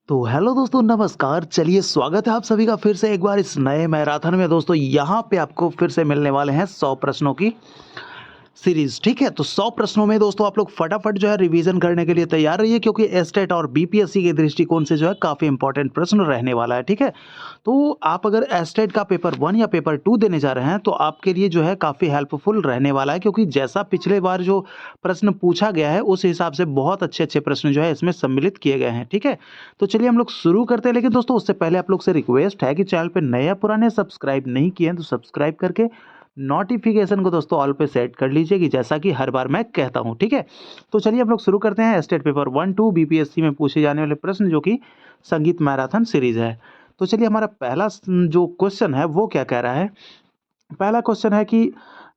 तो हेलो दोस्तों, नमस्कार। चलिए, स्वागत है आप सभी का फिर से एक बार इस नए मैराथन में। दोस्तों, यहाँ पे आपको फिर से मिलने वाले हैं 100 प्रश्नों की सीरीज। ठीक है, तो 100 प्रश्नों में दोस्तों आप लोग फटाफट जो है रिवीजन करने के लिए तैयार रहिए, क्योंकि एस्टेट और बीपीएससी के दृष्टिकोण से जो है काफ़ी इंपॉर्टेंट प्रश्न रहने वाला है। ठीक है, तो आप अगर एस्टेट का पेपर 1 या पेपर 2 देने जा रहे हैं तो आपके लिए जो है काफ़ी हेल्पफुल रहने वाला है, क्योंकि जैसा पिछले बार जो प्रश्न पूछा गया है उस हिसाब से बहुत अच्छे-अच्छे प्रश्न जो है इसमें सम्मिलित किए गए हैं। ठीक है, तो चलिए हम लोग शुरू करते हैं। लेकिन दोस्तों, उससे पहले आप लोग से रिक्वेस्ट है कि चैनल पे नए या पुराने सब्सक्राइब नहीं किए हैं तो सब्सक्राइब करके नोटिफिकेशन को दोस्तों ऑल पे सेट कर लीजिए, कि जैसा कि हर बार मैं कहता हूं। ठीक है, तो चलिए हम लोग शुरू करते हैं। स्टेट पेपर 1-2 बीपीएससी में पूछे जाने वाले प्रश्न, जो कि संगीत मैराथन सीरीज है। तो चलिए, हमारा पहला जो क्वेश्चन है वो क्या कह रहा है। पहला क्वेश्चन है कि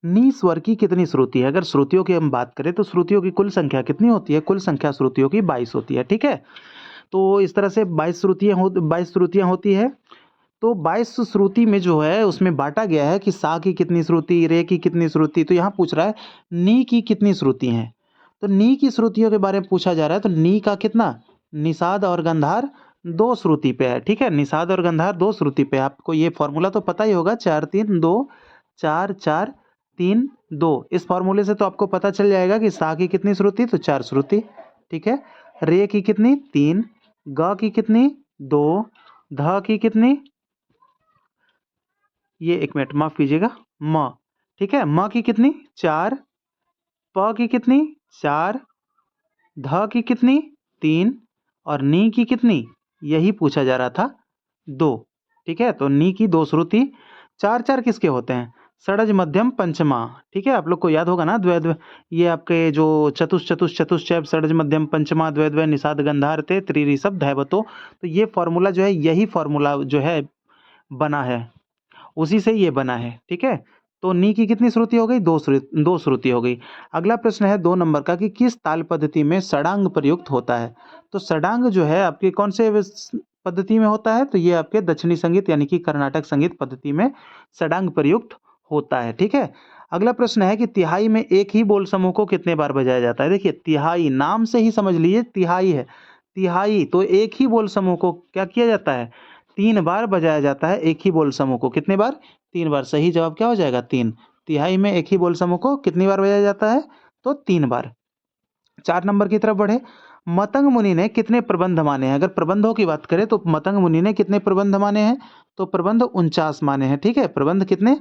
नी स्वर की कितनी श्रुति है। अगर श्रुतियों की हम बात करें तो श्रुतियों की कुल संख्या कितनी होती है। कुल संख्या श्रुतियों की 22 होती है। ठीक है, तो इस तरह से 22 श्रुतियां होती है। तो 22 श्रुति में जो है उसमें बांटा गया है कि सा की कितनी श्रुति, रे की कितनी श्रुति। तो यहाँ पूछ रहा है नी की कितनी श्रुति हैं। तो नी की श्रुतियों के बारे में पूछा जा रहा है। तो नी का कितना, निषाद और गंधार 2 श्रुति पे है। ठीक है, निषाद और गंधार 2 श्रुति पे है। आपको ये फॉर्मूला तो पता ही होगा, 4-3-2, 4-4-3-2। इस फॉर्मूले से तो आपको पता चल जाएगा कि सा की कितनी श्रुति, तो 4 श्रुति। ठीक है, रे की कितनी, 3, ग की कितनी, 2, ध की कितनी, ये एक मिनट माफ कीजिएगा, म। ठीक है, म की कितनी, 4, प की कितनी, 4, ध की कितनी, 3, और नी की कितनी, यही पूछा जा रहा था, 2। ठीक है, तो नी की 2 श्रुति। 4-4 किसके होते हैं, षडज मध्यम पंचमा। ठीक है, आप लोग को याद होगा ना, द्वय द्वय, ये आपके जो चतुश्चैप षडज मध्यम पंचमा द्वय द्वय निषाद गंधार थे त्रिऋषभ धैवतो। तो ये फॉर्मूला जो है, यही फॉर्मूला जो है बना है, उसी से ये बना है। ठीक है, तो नी की कितनी श्रुति हो गई, 2 श्रुति हो गई। अगला प्रश्न है 2 नंबर का कि किस ताल पद्धति में षडांग प्रयुक्त होता है। तो षडांग जो है आपके कौन से पद्धति में होता है, तो ये आपके दक्षिणी संगीत यानी कि कर्नाटक संगीत पद्धति में षडांग प्रयुक्त होता है। ठीक है, अगला प्रश्न है कि तिहाई में एक ही बोल समूह को कितने बार बजाया जाता है। देखिए, तिहाई नाम से ही समझ लीजिए, तिहाई है, तिहाई तो एक ही बोल समूह को क्या किया जाता है, 3 बार बजाया जाता है। एक ही बोल समूह को कितने बार, 3 बार। सही जवाब क्या हो जाएगा, 3। तिहाई में एक ही बोल समूह को कितनी बार बजाया जाता है, तो 3 बार। 4 नंबर की तरफ बढ़े। मतंग मुनि ने कितने प्रबंध माने हैं। अगर प्रबंधों की बात करें तो मतंग मुनि ने कितने प्रबंध माने हैं, तो प्रबंध 49 माने हैं। ठीक है, प्रबंध कितने,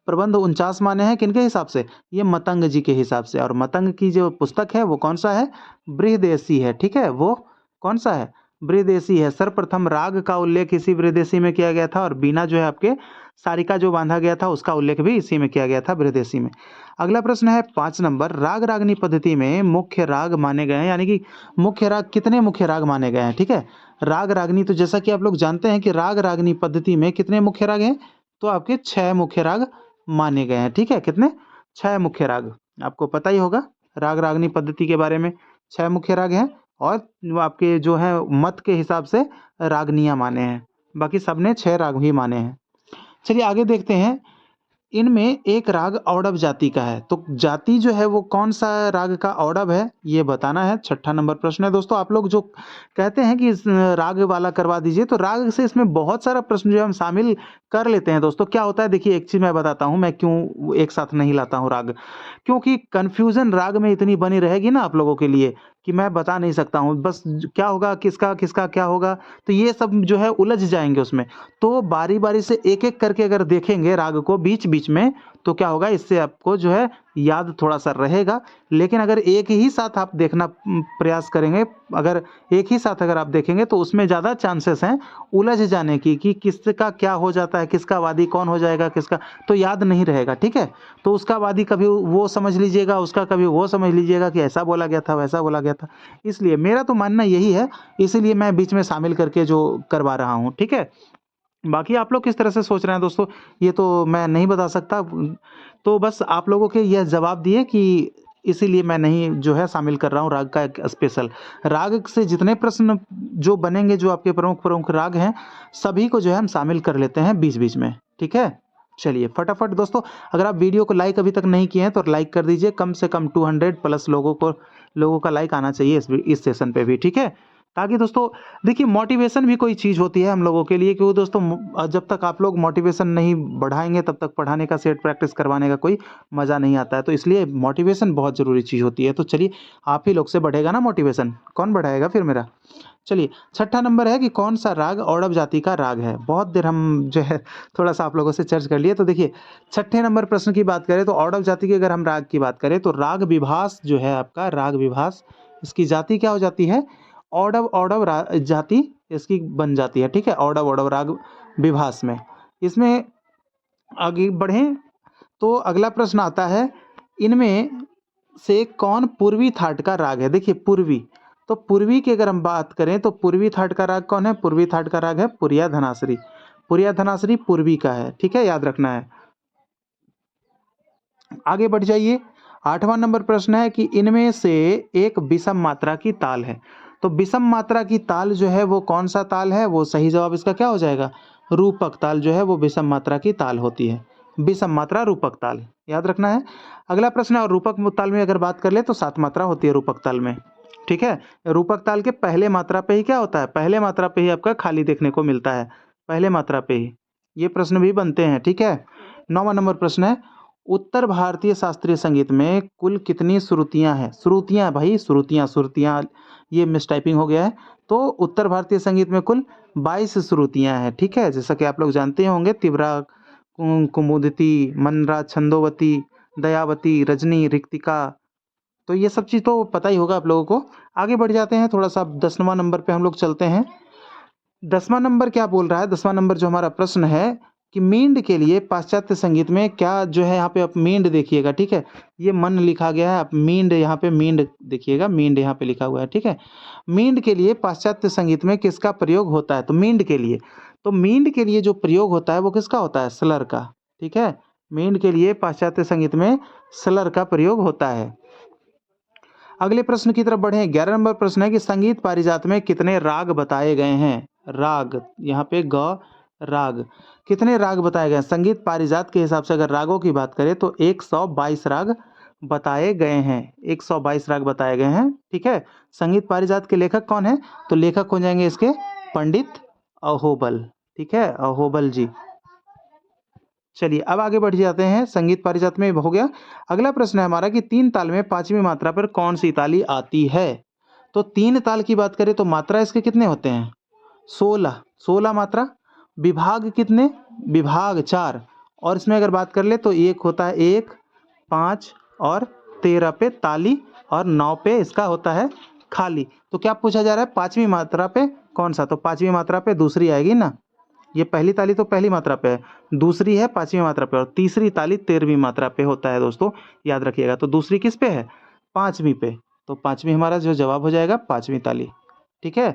प्रबंध 49 माने हैं। किनके हिसाब से, ये मतंग जी के हिसाब से। और मतंग की जो पुस्तक है वो कौन सा है, बृहदेशी है। ठीक है, वो कौन सा है, बृहदेशी है। सर्वप्रथम राग का उल्लेख इसी बृहदेशी में किया गया था, और बीना जो है आपके सारिका जो बांधा गया था उसका उल्लेख भी इसी में किया गया था, बृहदेशी में। अगला प्रश्न है 5 नंबर, राग रागनी पद्धति में मुख्य राग माने गए हैं, यानी कि मुख्य राग, कितने मुख्य राग माने गए हैं। ठीक है, राग रागनी, तो जैसा कि आप लोग जानते हैं कि राग रागनी पद्धति में कितने मुख्य राग हैं, तो आपके 6 मुख्य राग माने गए हैं। ठीक है, कितने, 6 मुख्य राग। आपको पता ही होगा राग रागनी पद्धति के बारे में, 6 मुख्य राग हैं, और वो आपके जो है मत के हिसाब से रागनियां माने हैं, बाकी सबने 6 राग ही माने हैं। चलिए आगे देखते हैं। इनमें एक राग औडव जाति का है, तो जाति जो है वो कौन सा राग का औडव है, ये बताना है। 6ठा नंबर प्रश्न है दोस्तों। आप लोग जो कहते हैं कि इस राग वाला करवा दीजिए, तो राग से इसमें बहुत सारा प्रश्न जो है हम शामिल कर लेते हैं दोस्तों। क्या होता है, देखिए एक चीज मैं बताता हूँ, मैं क्यों एक साथ नहीं लाता हूँ राग, क्योंकि कंफ्यूजन राग में इतनी बनी रहेगी ना आप लोगों के लिए कि मैं बता नहीं सकता हूँ। बस क्या होगा, किसका किसका क्या होगा, तो ये सब जो है उलझ जाएंगे उसमें। तो बारी बारी से एक एक करके अगर देखेंगे राग को बीच बीच में, तो क्या होगा, इससे आपको जो है याद थोड़ा सा रहेगा। लेकिन अगर एक ही साथ आप देखना प्रयास करेंगे, अगर एक ही साथ अगर आप देखेंगे, तो उसमें ज़्यादा चांसेस हैं उलझ जाने की, कि किसका क्या हो जाता है, किसका वादी कौन हो जाएगा, किसका, तो याद नहीं रहेगा। ठीक है, तो उसका वादी कभी वो समझ लीजिएगा, उसका कभी वो समझ लीजिएगा कि ऐसा बोला गया था, वैसा बोला गया था। इसलिए मेरा तो मानना यही है, इसीलिए मैं बीच में शामिल करके जो करवा रहा हूँ। ठीक है, बाकी आप लोग किस तरह से सोच रहे हैं दोस्तों, ये तो मैं नहीं बता सकता। तो बस आप लोगों के यह जवाब दिए कि इसीलिए मैं नहीं जो है शामिल कर रहा हूँ राग का एक स्पेशल। राग से जितने प्रश्न जो बनेंगे, जो आपके प्रमुख प्रमुख राग हैं, सभी को जो है हम शामिल कर लेते हैं बीच बीच में। ठीक है, चलिए फटाफट दोस्तों, अगर आप वीडियो को लाइक अभी तक नहीं किए हैं तो लाइक कर दीजिए। कम से कम 200 प्लस लोगों का लाइक आना चाहिए इस सेशन पे भी। ठीक है, ताकि दोस्तों देखिए मोटिवेशन भी कोई चीज़ होती है हम लोगों के लिए, क्योंकि दोस्तों जब तक आप लोग मोटिवेशन नहीं बढ़ाएंगे तब तक पढ़ाने का सेट प्रैक्टिस करवाने का कोई मज़ा नहीं आता है। तो इसलिए मोटिवेशन बहुत ज़रूरी चीज़ होती है। तो चलिए आप ही लोग से बढ़ेगा ना मोटिवेशन, कौन बढ़ाएगा फिर मेरा। चलिए छठा नंबर है कि कौन सा राग औडव जाति का राग है। बहुत देर हम जो है थोड़ा सा आप लोगों से चर्चा कर लिए। तो देखिए छठे नंबर प्रश्न की बात करें तो औडव जाति की अगर हम राग की बात करें तो राग विभास जो है आपका, राग विभास, इसकी जाति क्या हो जाती है, औडव औडव जाति इसकी बन जाती है। ठीक है, औडव औडव राग विभास में। इसमें आगे बढ़ें तो अगला प्रश्न आता है, इनमें से कौन पूर्वी थाट का राग है। देखिए पूर्वी, तो पूर्वी की अगर हम बात करें तो पूर्वी थाट का राग कौन है, पूर्वी थाट का राग है पुरिया धनासरी। पुरिया धनासरी पूर्वी का है। ठीक है, याद रखना है। आगे बढ़ जाइए। आठवां नंबर प्रश्न है कि इनमें से एक विषम मात्रा की ताल है। तो विषम मात्रा की ताल जो है वो कौन सा ताल है, वो सही जवाब इसका क्या हो जाएगा, रूपक ताल जो है वो विषम मात्रा की ताल होती है। विषम मात्रा रूपक ताल याद रखना है। अगला प्रश्न है, और रूपक ताल में अगर बात कर ले तो 7 मात्रा होती है रूपक ताल में। ठीक है, रूपक ताल के पहले मात्रा पे ही क्या होता है, पहले मात्रा पे ही आपका खाली देखने को मिलता है, पहले मात्रा पे ही ये प्रश्न भी बनते हैं। ठीक है, 9वां नंबर प्रश्न है, उत्तर भारतीय शास्त्रीय संगीत में कुल कितनी श्रुतियां हैं। श्रुतियां भाई, श्रुतियां, श्रुतियां ये मिसटाइपिंग हो गया है। तो उत्तर भारतीय संगीत में कुल 22 श्रुतियां हैं। ठीक है, जैसा कि आप लोग जानते होंगे, तिवरा, कुमुदती, मनरा, छंदोवती, दयावती, रजनी, रिक्तिका, तो ये सब चीज़ तो पता ही होगा आप लोगों को। आगे बढ़ जाते हैं थोड़ा सा, 10वां नंबर पे हम लोग चलते हैं। 10वां नंबर क्या बोल रहा है, 10वां नंबर जो हमारा प्रश्न है कि मींड के लिए पाश्चात्य संगीत में क्या जो है, यहाँ पे आप मींड देखिएगा। ठीक है, ये मन लिखा गया है, आप मींड यहाँ पे मींड देखिएगा, मींड यहाँ पे लिखा हुआ है। ठीक है, मींड के लिए पाश्चात्य संगीत में किसका प्रयोग होता है, तो मींड के लिए, तो मींड के लिए जो प्रयोग होता है वो किसका होता है, स्लर का। ठीक है, मींड के लिए पाश्चात्य संगीत में स्लर का प्रयोग होता है। अगले प्रश्न की तरफ बढ़े। 11 नंबर प्रश्न है कि संगीत पारिजात में कितने राग बताए गए हैं। राग यहाँ पे ग राग, कितने राग बताए गए हैं संगीत पारिजात के हिसाब से अगर रागों की बात करें तो 122 राग बताए गए हैं। 122 राग बताए गए हैं। ठीक है, संगीत पारिजात के लेखक कौन है, तो लेखक हो जाएंगे इसके पंडित अहोबल। ठीक है, अहोबल जी। चलिए अब आगे बढ़ जाते हैं, संगीत पारिजात में हो गया। अगला प्रश्न है हमारा कि 3 ताल में 5वीं मात्रा पर कौन सी ताली आती है। तो 3 ताल की बात करें तो मात्रा इसके कितने होते हैं, 16 मात्रा। विभाग कितने, विभाग 4, और इसमें अगर बात कर ले तो एक होता है 1, 5 और 13 पे ताली, और 9 पे इसका होता है खाली। तो क्या पूछा जा रहा है, 5वीं मात्रा पे कौन सा, तो 5वीं मात्रा पे दूसरी आएगी ना। ये पहली ताली तो पहली मात्रा पे है, दूसरी है 5वीं मात्रा पे, और तीसरी ताली 13वीं मात्रा पे होता है दोस्तों, याद रखिएगा। तो दूसरी किस पे है, 5वीं पे, तो 5वीं हमारा जो जवाब हो जाएगा 5वीं ताली। ठीक है,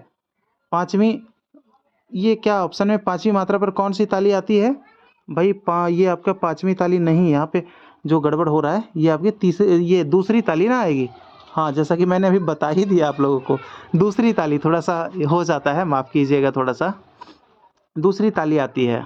5वीं, ये क्या ऑप्शन में 5वीं मात्रा पर कौन सी ताली आती है भाई, ये आपका 5वीं ताली नहीं, यहाँ पे जो गड़बड़ हो रहा है ये आपकी तीसरी, ये दूसरी ताली ना आएगी। हाँ, जैसा कि मैंने अभी बता ही दिया आप लोगों को, दूसरी ताली थोड़ा सा हो जाता है, माफ़ कीजिएगा, थोड़ा सा दूसरी ताली आती है।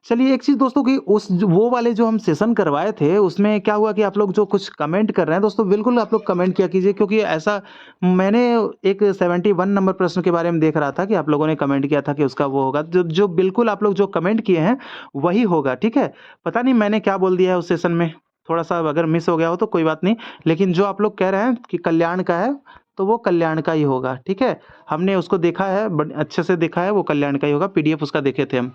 चलिए एक चीज़ दोस्तों कि वो वाले जो हम सेशन करवाए थे उसमें क्या हुआ कि आप लोग जो कुछ कमेंट कर रहे हैं दोस्तों, बिल्कुल आप लोग कमेंट किया कीजिए, क्योंकि ऐसा मैंने एक 71 नंबर प्रश्न के बारे में देख रहा था कि आप लोगों ने कमेंट किया था कि उसका वो होगा, जो बिल्कुल आप लोग जो कमेंट किए हैं वही होगा। ठीक है, पता नहीं मैंने क्या बोल दिया है उस सेशन में, थोड़ा सा अगर मिस हो गया हो तो कोई बात नहीं, लेकिन जो आप लोग कह रहे हैं कि कल्याण का है तो वो कल्याण का ही होगा। ठीक है, हमने उसको देखा है, अच्छे से देखा है, वो कल्याण का ही होगा, पीडीएफ उसका देखे थे हम।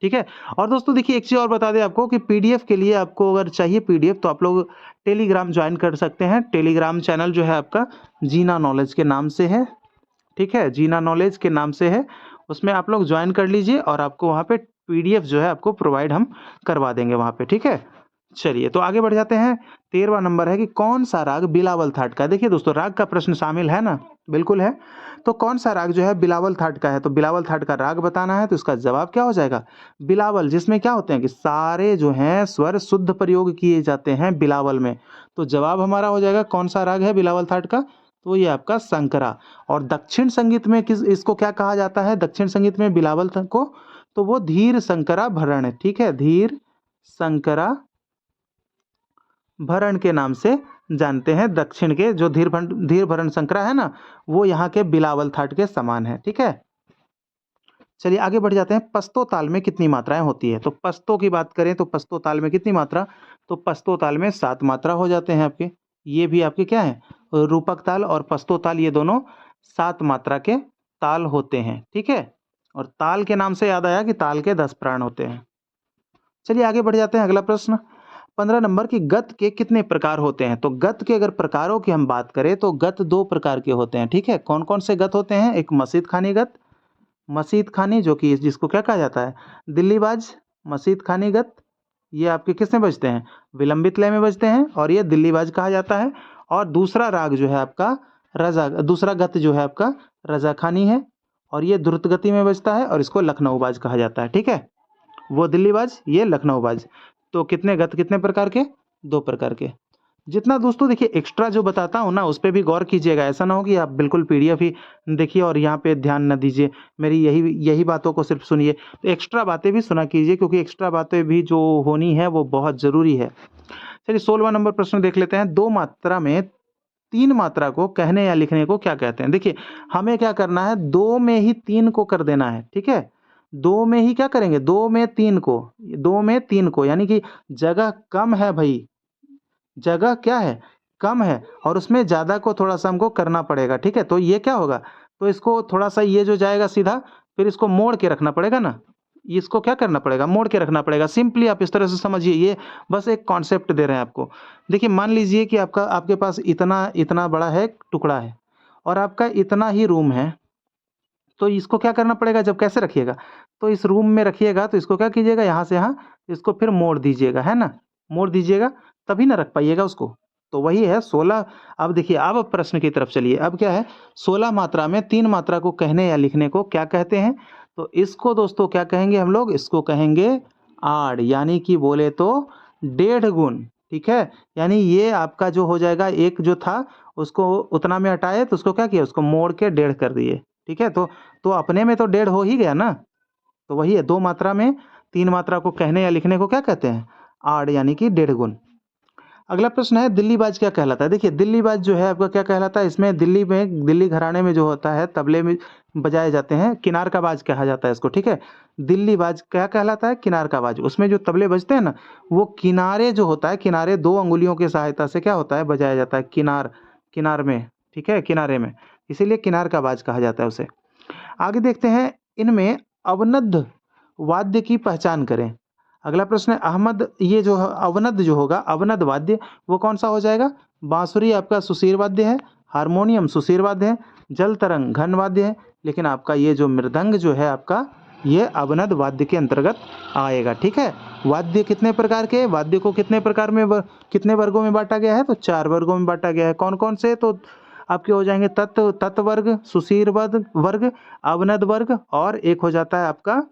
ठीक है, और दोस्तों देखिए एक चीज़ और बता दें आपको कि पीडीएफ के लिए आपको अगर चाहिए पीडीएफ तो आप लोग टेलीग्राम ज्वाइन कर सकते हैं। टेलीग्राम चैनल जो है आपका जीना नॉलेज के नाम से है। ठीक है, जीना नॉलेज के नाम से है, उसमें आप लोग ज्वाइन कर लीजिए और आपको वहाँ पे पीडीएफ जो है आपको प्रोवाइड हम करवा देंगे वहाँ पे। ठीक है, चलिए तो आगे बढ़ जाते हैं। 13वां नंबर है कि कौन सा राग बिलावल थाट का है। देखिए दोस्तों राग का प्रश्न शामिल है ना, बिल्कुल है। तो कौन सा राग जो है बिलावल थाट का है, तो बिलावल थाट का राग बताना है, तो इसका जवाब क्या हो जाएगा, बिलावल, जिसमें क्या होते हैं कि सारे जो हैं स्वर शुद्ध प्रयोग किए जाते हैं बिलावल में। तो जवाब हमारा हो जाएगा कौन सा राग है बिलावल थाट का, तो ये आपका संकरा। और दक्षिण संगीत में किस इसको क्या कहा जाता है, दक्षिण संगीत में बिलावल को, तो वो धीर संकरा भरण है। ठीक है, धीर संकरा भरण के नाम से जानते हैं दक्षिण के जो धीरभरण संकरा है ना, वो यहाँ के बिलावल थाट के समान है। ठीक है, चलिए आगे बढ़ जाते हैं। पस्तो ताल में कितनी मात्राएं होती है? तो पस्तो की बात करें तो पस्तो ताल में कितनी मात्रा? तो पस्तो ताल में 7 मात्रा हो जाते हैं आपके। ये भी आपके क्या है, रूपक ताल और पस्तो ताल, ये दोनों 7 मात्रा के ताल होते हैं। ठीक है, और ताल के नाम से याद आया कि ताल के 10 प्राण होते हैं। चलिए आगे बढ़ जाते हैं। अगला प्रश्न 15 नंबर की गत के कितने प्रकार होते हैं? तो गत के अगर प्रकारों की हम बात करें तो गत 2 प्रकार के होते हैं। ठीक है, कौन कौन से गत होते हैं? एक मसीद खानी गत, मसीद खानी जो कि जिसको क्या कहा जाता है, दिल्लीबाज। मसीद खानी गत ये आपके किस में बजते हैं? विलंबित लय में बजते हैं और ये दिल्लीबाज कहा जाता है। और दूसरा राग जो है आपका दूसरा गत जो है आपका रजा खानी है और ये द्रुत गति में बजता है और इसको लखनऊ बाज कहा जाता है। ठीक है, वो दिल्लीबाज, ये लखनऊ बाज। तो कितने गत कितने प्रकार के? 2 प्रकार के। जितना दोस्तों देखिए एक्स्ट्रा जो बताता हूँ ना उस पर भी गौर कीजिएगा, ऐसा ना हो कि आप बिल्कुल पीडीएफ ही देखिए और यहाँ पे ध्यान न दीजिए, मेरी यही बातों को सिर्फ सुनिए। तो एक्स्ट्रा बातें भी सुना कीजिए क्योंकि एक्स्ट्रा बातें भी जो होनी है वो बहुत ज़रूरी है। चलिए 16वां नंबर प्रश्न देख लेते हैं। 2 मात्रा में 3 मात्रा को कहने या लिखने को क्या कहते हैं? देखिए हमें क्या करना है, 2 में ही 3 को कर देना है। ठीक है, 2 में ही क्या करेंगे, 2 में 3 को, 2 में 3 को, यानी कि जगह कम है भाई, जगह क्या है, कम है और उसमें ज़्यादा को थोड़ा सा हमको करना पड़ेगा। ठीक है, तो ये क्या होगा, तो इसको थोड़ा सा ये जो जाएगा सीधा, फिर इसको मोड़ के रखना पड़ेगा ना, इसको क्या करना पड़ेगा, मोड़ के रखना पड़ेगा। सिंपली आप इस तरह से समझिए, ये बस एक कॉन्सेप्ट दे रहे हैं आपको। देखिए मान लीजिए कि आपके पास इतना इतना बड़ा है टुकड़ा है और आपका इतना ही रूम है, तो इसको क्या करना पड़ेगा, जब कैसे रखिएगा, तो इस रूम में रखिएगा तो इसको क्या कीजिएगा, यहाँ से यहाँ इसको फिर मोड़ दीजिएगा, है ना, मोड़ दीजिएगा तभी ना रख पाइएगा उसको। तो वही है 16। अब देखिए अब प्रश्न की तरफ चलिए। अब क्या है, 16 मात्रा में 3 मात्रा को कहने या लिखने को क्या कहते हैं? तो इसको दोस्तों क्या कहेंगे हम लोग, इसको कहेंगे आड़, यानी कि बोले तो 1.5 गुण। ठीक है, यानी ये आपका जो हो जाएगा, एक जो था उसको उतना में हटाए तो उसको क्या किया, उसको मोड़ के 1.5 कर दिए। ठीक है, तो अपने में तो 1.5 हो ही गया ना। तो वही है, 2 मात्रा में 3 मात्रा को कहने या लिखने को क्या कहते हैं, आड़, यानी कि 1.5 गुण। अगला प्रश्न है दिल्लीबाज क्या कहलाता है? देखिए दिल्लीबाज जो है आपका क्या कहलाता है, इसमें दिल्ली घराने में जो होता है तबले में बजाए जाते हैं, किनार का बाज कहा जाता है इसको। ठीक है, दिल्लीबाज क्या कहलाता है, किनार का बाज। उसमें जो तबले बजते हैं ना, वो किनारे जो होता है, किनारे 2 अंगुलियों की सहायता से क्या होता है, बजाया जाता है, किनार में। ठीक है, किनारे में, इसीलिए किनार का बाज कहा जाता है उसे। आगे देखते हैं, इनमें अवनद्ध वाद्य की पहचान करें। अगला प्रश्न है अहमद, ये जो अवनद्ध जो होगा, अवनद्ध वाद्य वो कौन सा हो जाएगा? बांसुरी आपका सुशीर वाद्य है, हारमोनियम सुशीर वाद्य है, जल तरंग घन वाद्य है, लेकिन आपका ये जो मृदंग जो है आपका, ये अवनद्ध वाद्य के अंतर्गत आएगा। ठीक है, वाद्य कितने प्रकार के, वाद्य को कितने प्रकार में कितने वर्गों में बांटा गया है? तो 4 वर्गों में बांटा गया है। कौन कौन से? तो आपके हो जाएंगे तत्व वर्ग, सुशीर वर्ग, अवनद वर्ग, और एक हो जाता है आपका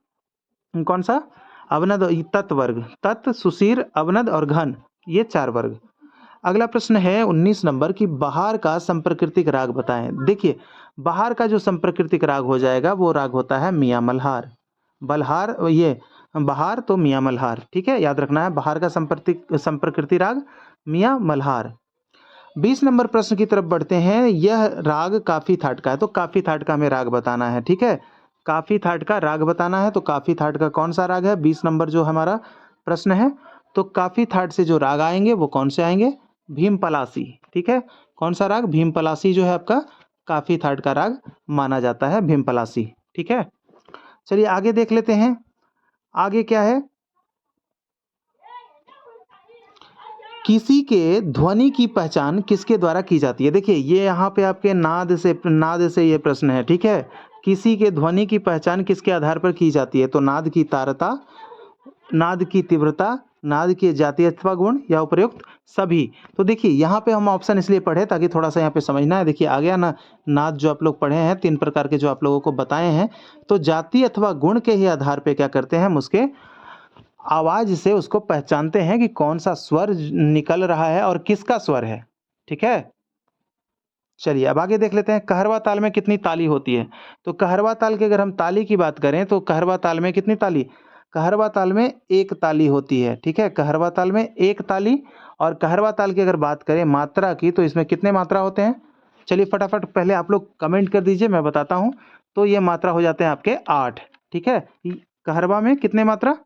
कौन सा, अवनद तत्व वर्ग, तत् सुशीर अवनद और घन, ये 4 वर्ग। अगला प्रश्न है 19 नंबर की बहार का संप्रकृतिक राग बताएं। देखिए बहार का जो संप्रकृतिक राग हो जाएगा वो राग होता है मियाँ मल्हार। बल्हार ये बहार तो मियाँ मल्हार। ठीक है, याद रखना है, बहार का संप्रकृति राग मियाँ मल्हार। 20 नंबर प्रश्न की तरफ बढ़ते हैं। यह राग काफी थाट का है, तो काफी थाट का हमें राग बताना है। ठीक है, काफी थाट का राग बताना है, तो काफी थाट का कौन सा राग है, 20 नंबर जो हमारा प्रश्न है। तो काफी थाट से जो राग आएंगे वो कौन से आएंगे, भीम पलासी। ठीक है, कौन सा राग, भीम पलासी जो है आपका काफी थाट का राग माना जाता है, भीम पलासी। ठीक है, चलिए आगे देख लेते हैं। आगे क्या है, किसी के ध्वनि की पहचान किसके द्वारा की जाती है? देखिए ये यहाँ पे आपके नाद से ये प्रश्न है। ठीक है, किसी के ध्वनि की पहचान किसके आधार पर की जाती है? तो नाद की तारता, नाद की तीव्रता, नाद के जातीय अथवा गुण, या उपयुक्त सभी। तो देखिए यहाँ पे हम ऑप्शन इसलिए पढ़े ताकि थोड़ा सा यहाँ पे समझना है। देखिए आ गया ना, नाद जो आप लोग पढ़े हैं 3 प्रकार के जो आप लोगों को बताए हैं, तो जाति अथवा गुण के ही आधार पे क्या करते हैं, हम उसके आवाज से उसको पहचानते हैं कि कौन सा स्वर निकल रहा है और किसका स्वर है। ठीक है, चलिए अब आगे देख लेते हैं। कहरवा ताल में कितनी ताली होती है? तो कहरवा ताल की अगर हम ताली की बात करें तो कहरवा ताल में कितनी ताली, कहरवा ताल में एक ताली होती है, ठीक है, कहरवा ताल में एक ताली। और कहरवा ताल की अगर बात करें मात्रा की, तो इसमें कितने मात्रा होते हैं? चलिए फटाफट पहले आप लोग कमेंट कर दीजिए, मैं बताता हूँ। तो ये मात्रा हो जाते हैं आपके 8, ठीक है। कहरवा में कितने मात्रा?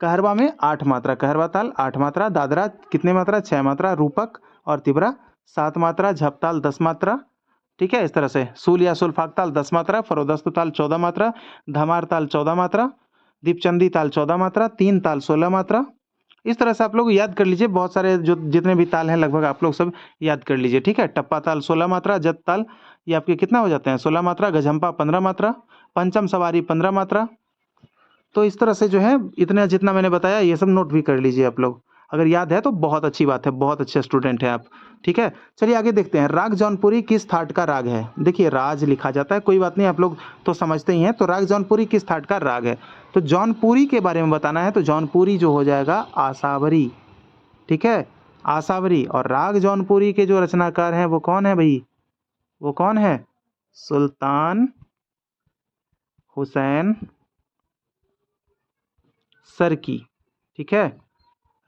कहरवा में 8 मात्रा, कहरवा ताल 8 मात्रा। दादरा कितने मात्रा? 6 मात्रा। रूपक और तिबरा 7 मात्रा। झपताल 10 मात्रा, ठीक है। इस तरह से सूल या सुल्फाक ताल 10 मात्रा। फरोदस्त ताल 14 मात्रा। धमार ताल 14 मात्रा। दीपचंदी ताल 14 मात्रा। तीन ताल 16 मात्रा। इस तरह से आप लोग याद कर लीजिए, बहुत सारे जो जितने भी ताल हैं लगभग आप लोग सब याद कर लीजिए, ठीक है। टप्पा ताल 16 मात्रा। जत ताल ये आपके कितना हो जाते हैं? 16 मात्रा। गजम्पा 15 मात्रा। पंचम सवारी 15 मात्रा। तो इस तरह से जो है इतना जितना मैंने बताया ये सब नोट भी कर लीजिए आप लोग, अगर याद है तो बहुत अच्छी बात है, बहुत अच्छे स्टूडेंट हैं आप, ठीक है। चलिए आगे देखते हैं, राग जौनपुरी किस थाट का राग है? देखिए राज लिखा जाता है, कोई बात नहीं, आप लोग तो समझते ही हैं। तो राग जौनपुरी किस थाट का राग है? तो जौनपुरी के बारे में बताना है, तो जौनपुरी जो हो जाएगा आसावरी, ठीक है, आसावरी। और राग जौनपुरी के जो रचनाकार हैं वो कौन है भाई? वो कौन है? सुल्तान हुसैन सरकी, ठीक है।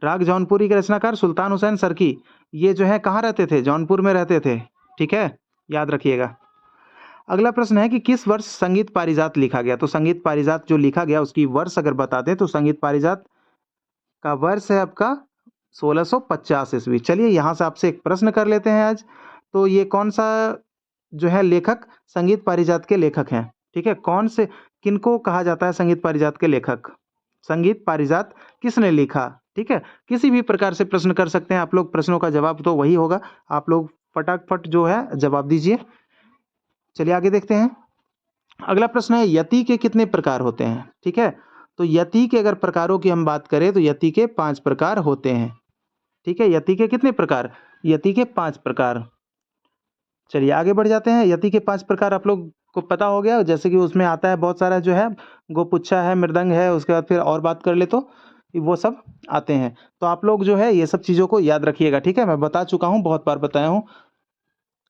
राग जौनपुरी के रचनाकार सुल्तान हुसैन सरकी, ये जो है कहाँ रहते थे? जौनपुर में रहते थे, ठीक है, याद रखिएगा। अगला प्रश्न है कि किस वर्ष संगीत पारिजात लिखा गया? तो संगीत पारिजात जो लिखा गया उसकी वर्ष अगर बता दें तो संगीत पारिजात का वर्ष है आपका 1650 ईस्वी। चलिए यहाँ से आपसे एक प्रश्न कर लेते हैं आज। तो ये कौन सा जो है लेखक संगीत पारिजात के लेखक हैं, ठीक है, कौन से, किनको कहा जाता है संगीत पारिजात के लेखक? संगीत पारिजात किसने लिखा? ठीक है, किसी भी प्रकार से प्रश्न कर सकते हैं आप लोग, प्रश्नों का जवाब तो वही होगा, आप लोग फटाफट जो है जवाब दीजिए। चलिए आगे देखते हैं। अगला प्रश्न है यति के कितने प्रकार होते हैं? ठीक है, तो यति के अगर प्रकारों की हम बात करें तो यति के 5 प्रकार होते हैं, ठीक है। यति के कितने प्रकार? यति के 5 प्रकार। चलिए आगे बढ़ जाते हैं। यति के 5 प्रकार आप लोग को पता हो गया, जैसे कि उसमें आता है बहुत सारा जो है, गोपुच्छा है, मृदंग है, उसके बाद फिर और बात कर ले तो वो सब आते हैं। तो आप लोग जो है ये सब चीज़ों को याद रखिएगा, ठीक है। मैं बता चुका हूँ, बहुत बार बताया हूँ,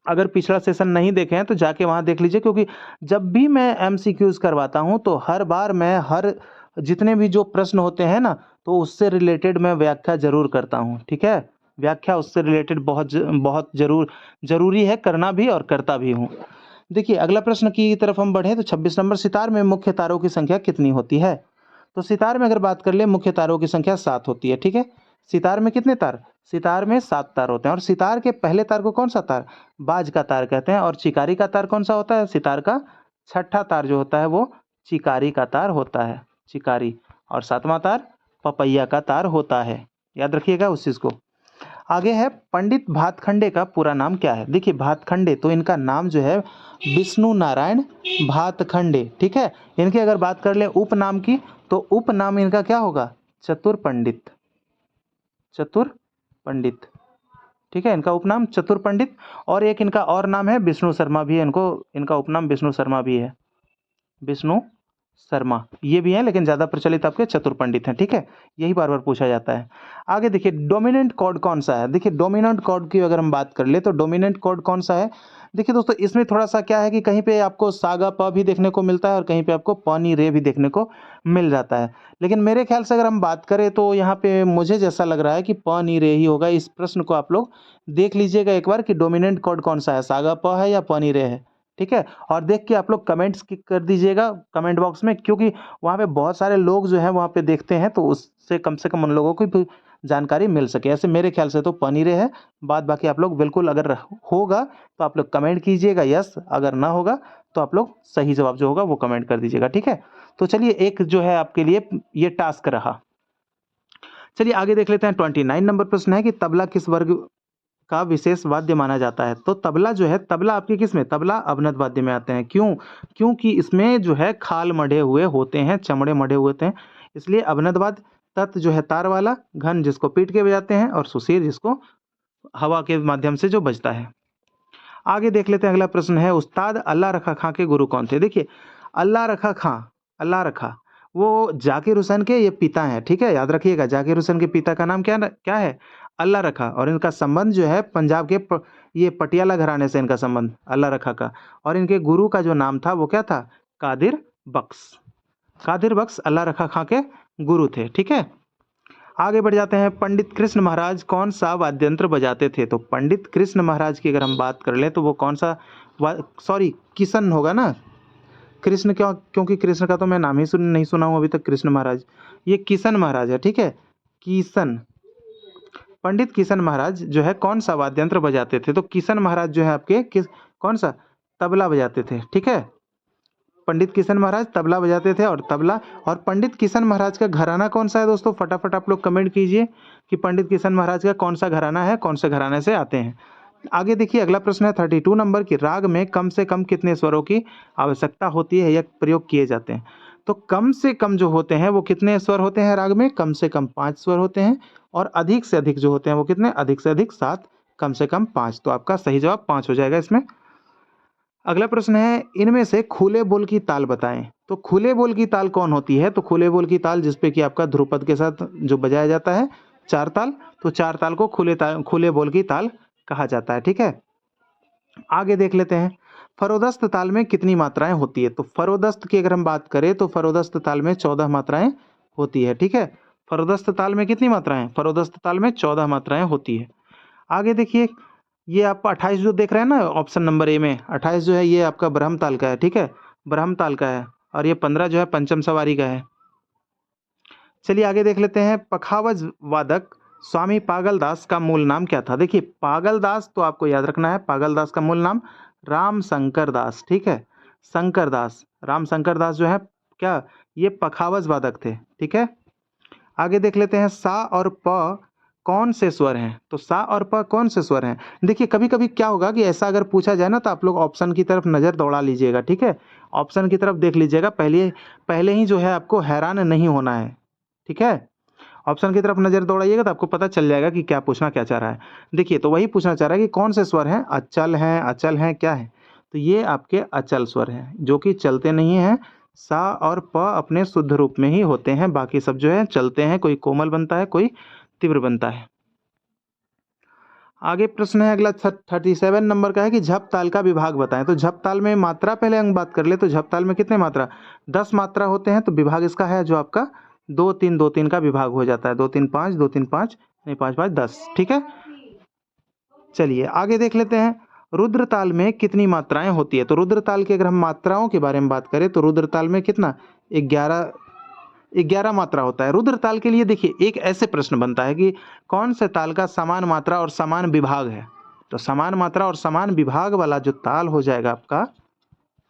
अगर पिछला सेशन नहीं देखे हैं तो जाके वहाँ देख लीजिए, क्योंकि जब भी मैं एमसीक्यूज़ करवाता हूँ तो हर बार मैं हर जितने भी जो प्रश्न होते हैं ना, तो उससे रिलेटेड मैं व्याख्या ज़रूर करता हूँ, ठीक है। व्याख्या उससे रिलेटेड बहुत ज़रूरी है करना भी, और करता भी हूँ। देखिए अगला प्रश्न की तरफ हम बढ़ें तो 26 नंबर, सितार में मुख्य तारों की संख्या कितनी होती है? तो सितार में अगर बात कर ले मुख्य तारों की संख्या 7 होती है, ठीक है। सितार में कितने तार? सितार में 7 तार होते हैं। और सितार के पहले तार को कौन सा तार? बाज का तार कहते हैं। और चिकारी का तार कौन सा होता है? सितार का छठा तार जो होता है वो चिकारी का तार होता है, चिकारी। और 7वां तार पपैया का तार होता है, याद रखिएगा उस चीज़ को। आगे है पंडित भातखंडे का पूरा नाम क्या है? देखिए भातखंडे, तो इनका नाम जो है विष्णु नारायण भातखंडे, ठीक है। इनकी अगर बात कर ले उपनाम की, तो उपनाम इनका क्या होगा? चतुर पंडित, चतुर पंडित, ठीक है, इनका उपनाम चतुर पंडित। और एक इनका और नाम है विष्णु शर्मा भी है, इनको इनका उपनाम विष्णु शर्मा भी है, विष्णु शर्मा ये भी हैं, लेकिन ज़्यादा प्रचलित आपके चतुर पंडित हैं, ठीक है। यही बार बार पूछा जाता है। आगे देखिए डोमिनेंट कॉर्ड कौन सा है? देखिए डोमिनेंट कॉर्ड की अगर हम बात कर ले तो डोमिनेंट कॉर्ड कौन सा है? देखिए दोस्तों इसमें थोड़ा सा क्या है कि कहीं पे आपको सागा प भी देखने को मिलता है और कहीं पे आपको प नी रे भी देखने को मिल जाता है। लेकिन मेरे ख्याल से अगर हम बात करें तो यहाँ पे मुझे जैसा लग रहा है कि प नी रे ही होगा। इस प्रश्न को आप लोग देख लीजिएगा एक बार कि डोमिनेंट कॉर्ड कौन सा है, सागा प है या प नी रे है, ठीक है। और देख के आप लोग कमेंट्स कर दीजिएगा कमेंट बॉक्स में, क्योंकि वहाँ पे बहुत सारे लोग जो हैं वहाँ पे देखते हैं, तो उससे कम से कम उन लोगों को भी जानकारी मिल सके। ऐसे मेरे ख्याल से तो पनीरे है। बाद बाकी आप लोग बिल्कुल अगर होगा तो आप लोग कमेंट कीजिएगा यस, अगर ना होगा तो आप लोग सही जवाब जो होगा वो कमेंट कर दीजिएगा, ठीक है। तो चलिए एक जो है आपके लिए ये टास्क रहा। चलिए आगे देख लेते हैं। 29 नंबर प्रश्न है कि तबला किस वर्ग का विशेष वाद्य माना जाता है? तो तबला जो है, तबला आपके किस में? तबला अवनद वाद्य में आते हैं। क्यों? क्योंकि इसमें जो है खाल मढ़े हुए होते हैं, चमड़े मढ़े हुए होते हैं, इसलिए अवनद वाद्य। तत् जो है तार वाला, घन जिसको पीट के बजाते हैं, और सुशीर जिसको हवा के माध्यम से जो बजता है। आगे देख लेते हैं। अगला प्रश्न है उस्ताद अल्लाह रखा खां के गुरु कौन थे? देखिए अल्लाह रखा खां, अल्लाह रखा वो जाकिर हुसैन के ये पिता हैं, ठीक है, याद रखिएगा। जाकिर हुसैन के पिता का नाम क्या है? अल्लाह रखा। और इनका संबंध जो है पंजाब के ये पटियाला घराने से इनका संबंध अल्लाह रखा का। और इनके गुरु का जो नाम था वो क्या था? कादिर बख्श। कादिर बख्श अल्लाह रखा खां के गुरु थे। ठीक है, आगे बढ़ जाते हैं। पंडित कृष्ण महाराज कौन सा वाद्य यंत्र बजाते थे? तो पंडित कृष्ण महाराज की अगर हम बात कर लें तो वो कौन सा सॉरी किशन होगा ना, कृष्ण क्यों, क्योंकि कृष्ण का तो मैं नाम ही नहीं सुना हूँ अभी तक कृष्ण महाराज, ये किशन महाराज है। ठीक है, किशन, पंडित किशन महाराज जो है कौन सा वाद्य यंत्र बजाते थे? तो किशन महाराज जो है आपके कौन सा, तबला बजाते थे। ठीक है, पंडित किशन महाराज तबला बजाते थे। और पंडित किशन महाराज का घराना कौन सा है दोस्तों? फटाफट आप लोग कमेंट कीजिए कि पंडित किशन महाराज का कौन सा घराना है, कौन से घराने से आते हैं। आगे देखिए, अगला प्रश्न है 32 नंबर की, राग में कम से कम कितने स्वरों की आवश्यकता होती है या प्रयोग किए जाते हैं? तो कम से कम जो होते हैं वो कितने स्वर होते हैं राग में? कम से कम 5 स्वर होते हैं। और अधिक से अधिक जो होते हैं वो कितने? अधिक से अधिक 7, कम से कम 5। तो आपका सही जवाब 5 हो जाएगा इसमें। अगला प्रश्न है, इनमें से खुले बोल की ताल बताएं। तो खुले बोल की ताल कौन होती है? तो खुले बोल की ताल जिसपे कि आपका ध्रुपद के साथ जो बजाया जाता है, चार ताल, तो चार ताल को खुले बोल की ताल कहा जाता है। ठीक है, आगे देख लेते हैं। फरोदस्त ताल में कितनी मात्राएं होती है? तो फरोदस्त की अगर हम बात करें तो फरोदस्त ताल में 14 मात्राएं होती है। ठीक है, फरोदस्त ताल में कितनी मात्राएं? फरोदस्त ताल में 14 मात्राएं होती है। आगे देखिए, ये आप 28 जो देख रहे हैं ना ऑप्शन नंबर ए में, 28 जो है ये आपका ब्रह्म ताल का है। ठीक है, ब्रह्म ताल का है। और ये 15 जो है पंचम सवारी का है। चलिए आगे देख लेते हैं। पखावज वादक स्वामी पागलदास का मूल नाम क्या था? देखिए, पागलदास तो आपको याद रखना है, पागलदास का मूल नाम राम शंकर दास। ठीक है, शंकर दास, राम शंकर दास जो है क्या, ये पखावज वादक थे। ठीक है, आगे देख लेते हैं। सा और प कौन से स्वर हैं? तो सा और प कौन से स्वर हैं? देखिए, कभी कभी क्या होगा कि ऐसा अगर पूछा जाए ना तो आप लोग ऑप्शन की तरफ नज़र दौड़ा लीजिएगा। ठीक है, ऑप्शन की तरफ देख लीजिएगा, पहले पहले ही जो है आपको हैरान नहीं होना है। ठीक है, ऑप्शन की तरफ नज़र दौड़ाइएगा तो आपको पता चल जाएगा कि क्या पूछना क्या चाह रहा है। देखिए, तो वही पूछना चाह रहा है कि कौन से स्वर हैं, अचल हैं, अचल हैं, क्या है? तो ये आपके अचल स्वर हैं जो कि चलते नहीं हैं। सा और प अपने शुद्ध रूप में ही होते हैं, बाकी सब जो है चलते हैं, कोई कोमल बनता है, कोई तीव्र बनता है। आगे प्रश्न है अगला 37 नंबर का है कि झप ताल का विभाग बताएं। तो झप ताल में मात्रा पहले हम बात कर ले तो झप ताल में कितने मात्रा? 10 मात्रा होते हैं। तो विभाग इसका है जो आपका 2 3 2 3 का विभाग हो जाता है, 2 3 5 2 3 5 नहीं 5 5 10। ठीक है, चलिए आगे देख लेते हैं। रुद्र ताल में कितनी मात्राएं होती है? तो रुद्र ताल की अगर हम मात्राओं के बारे में बात करें तो रुद्र ताल में कितना? 11 मात्रा होता है रुद्र ताल के लिए। देखिए, एक ऐसे प्रश्न बनता है कि कौन से ताल का समान मात्रा और समान विभाग है? तो समान मात्रा और समान विभाग वाला जो ताल हो जाएगा आपका,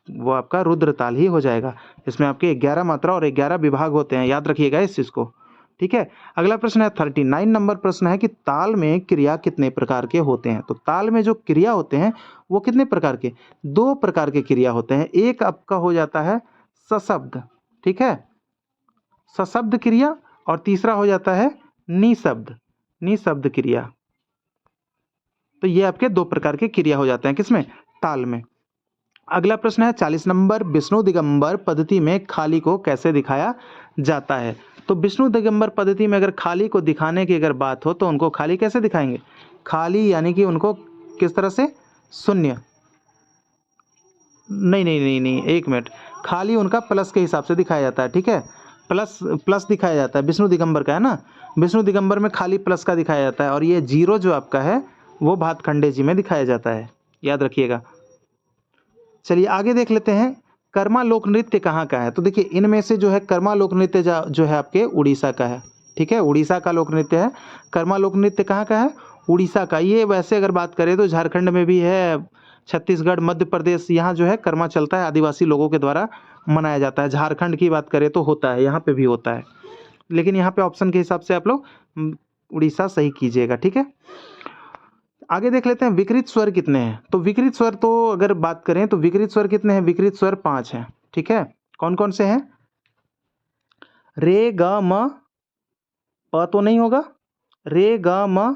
वो आपका रुद्र ताल ही हो जाएगा। इसमें आपके 11 मात्रा और 11 विभाग होते हैं, याद रखिएगा इस चीज़ को। ठीक है, अगला प्रश्न है 39 नंबर प्रश्न है कि ताल में क्रिया कितने प्रकार के होते हैं? तो ताल में जो क्रिया होते हैं वो कितने प्रकार के? 2 प्रकार के क्रिया होते हैं। एक आपका हो जाता है सशब्द, ठीक है, सशब्द क्रिया, और तीसरा हो जाता है निशब्द, निशब्द क्रिया। तो ये आपके 2 प्रकार के क्रिया हो जाते हैं किसमें? ताल में। अगला प्रश्न है 40 नंबर, विष्णु दिगंबर पद्धति में खाली को कैसे दिखाया जाता है? तो विष्णु दिगंबर पद्धति में अगर खाली को दिखाने की अगर बात हो तो उनको खाली कैसे दिखाएंगे? खाली यानी कि उनको किस तरह से? शून्य, नहीं नहीं नहीं नहीं, एक मिनट, खाली उनका प्लस के हिसाब से दिखाया जाता है। ठीक है, प्लस प्लस दिखाया जाता है, विष्णु दिगंबर का है ना, विष्णु दिगंबर में खाली प्लस का दिखाया जाता है। और ये जीरो जो आपका है वो भातखंडे जी में दिखाया जाता है, याद रखिएगा। चलिए आगे देख लेते हैं। कर्मा लोक नृत्य कहाँ का है? तो देखिए, इनमें से जो है कर्मा लोक नृत्य जो है आपके उड़ीसा का है। ठीक है, उड़ीसा का लोक नृत्य है। कर्मा लोक नृत्य कहाँ का है? उड़ीसा का। ये वैसे अगर बात करें तो झारखंड में भी है, छत्तीसगढ़, मध्य प्रदेश, यहाँ जो है कर्मा चलता है, आदिवासी लोगों के द्वारा मनाया जाता है। झारखंड की बात करें तो होता है, यहाँ पे भी होता है, लेकिन यहाँ पे ऑप्शन के हिसाब से आप लोग उड़ीसा सही कीजिएगा। ठीक है, आगे देख लेते हैं विकृत स्वर कितने हैं। तो विकृत स्वर तो अगर बात करें तो विकृत स्वर कितने हैं? विकृत स्वर 5 हैं। ठीक है, कौन कौन से हैं? रे ग म, प तो नहीं होगा, रे ग म,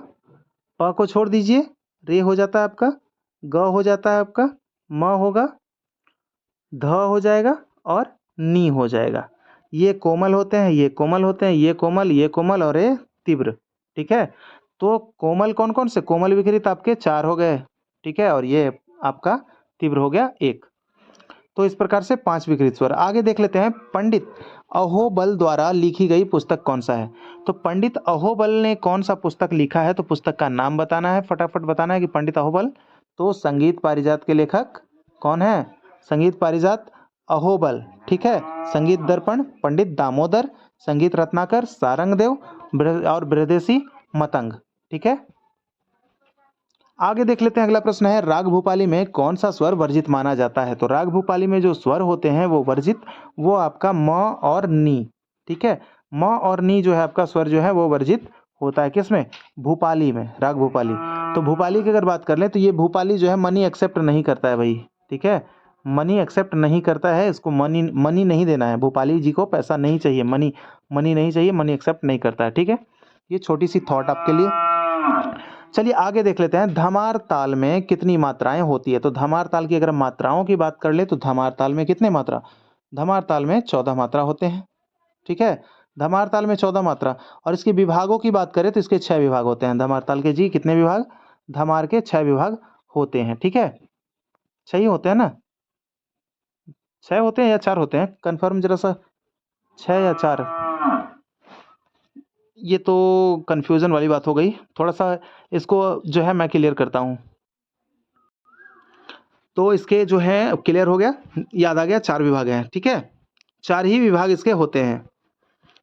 प को छोड़ दीजिए, रे हो जाता है आपका, ग हो जाता है आपका, म होगा, ध हो जाएगा, और नी हो जाएगा। ये कोमल होते हैं, ये कोमल होते हैं, ये कोमल, ये कोमल, और ये तीव्र। ठीक है, तो कोमल कौन कौन से? कोमल विकृत आपके 4 हो गए। ठीक है, और ये आपका तीव्र हो गया 1। तो इस प्रकार से 5 विकृत स्वर। आगे देख लेते हैं, पंडित अहोबल द्वारा लिखी गई पुस्तक कौन सा है। तो पंडित अहोबल ने कौन सा पुस्तक लिखा है, तो पुस्तक का नाम बताना है, फटाफट बताना है कि पंडित अहोबल। तो संगीत पारिजात के लेखक कौन है, संगीत पारिजात अहोबल, ठीक है। संगीत दर्पण पंडित दामोदर, संगीत रत्नाकर सारंगदेव और बृहदेशी मतंग, ठीक है। आगे देख लेते हैं, अगला प्रश्न है, राग भूपाली में कौन सा स्वर वर्जित माना जाता है। तो राग भूपाली में जो स्वर होते हैं वो वर्जित, वो आपका म और नी, ठीक है। म और नी जो है आपका स्वर जो है वो वर्जित होता है, किसमें, भूपाली में, राग भूपाली। तो भूपाली की अगर बात कर ले तो ये भूपाली जो है मनी एक्सेप्ट नहीं करता है भाई, ठीक है। मनी एक्सेप्ट नहीं करता है, इसको मनी नहीं देना है, भूपाली जी को पैसा नहीं चाहिए, मनी नहीं चाहिए, मनी एक्सेप्ट नहीं करता है, ठीक है। ये छोटी सी थॉट आपके लिए। चलिए आगे देख लेते हैं, धमार ताल में कितनी मात्राएं होती है। तो धमार ताल की अगर हम मात्राओं की बात कर ले तो धमार ताल में कितने मात्रा, धमार ताल में 14 मात्रा होते हैं, ठीक है। धमार ताल में 14 मात्रा। और इसके विभागों की बात करें तो इसके 6 विभाग होते हैं। धमार ताल के जी कितने विभाग, धमार के 6 विभाग होते हैं, ठीक है। 6 ही होते हैं ना, 6 होते हैं या 4 होते हैं, कंफर्म जरा सा, 6 या 4, ये तो कंफ्यूजन वाली बात हो गई। थोड़ा सा इसको जो है मैं क्लियर करता हूँ। तो इसके जो है क्लियर हो गया, याद आ गया, 4 विभाग हैं, ठीक है। 4 ही विभाग इसके होते हैं।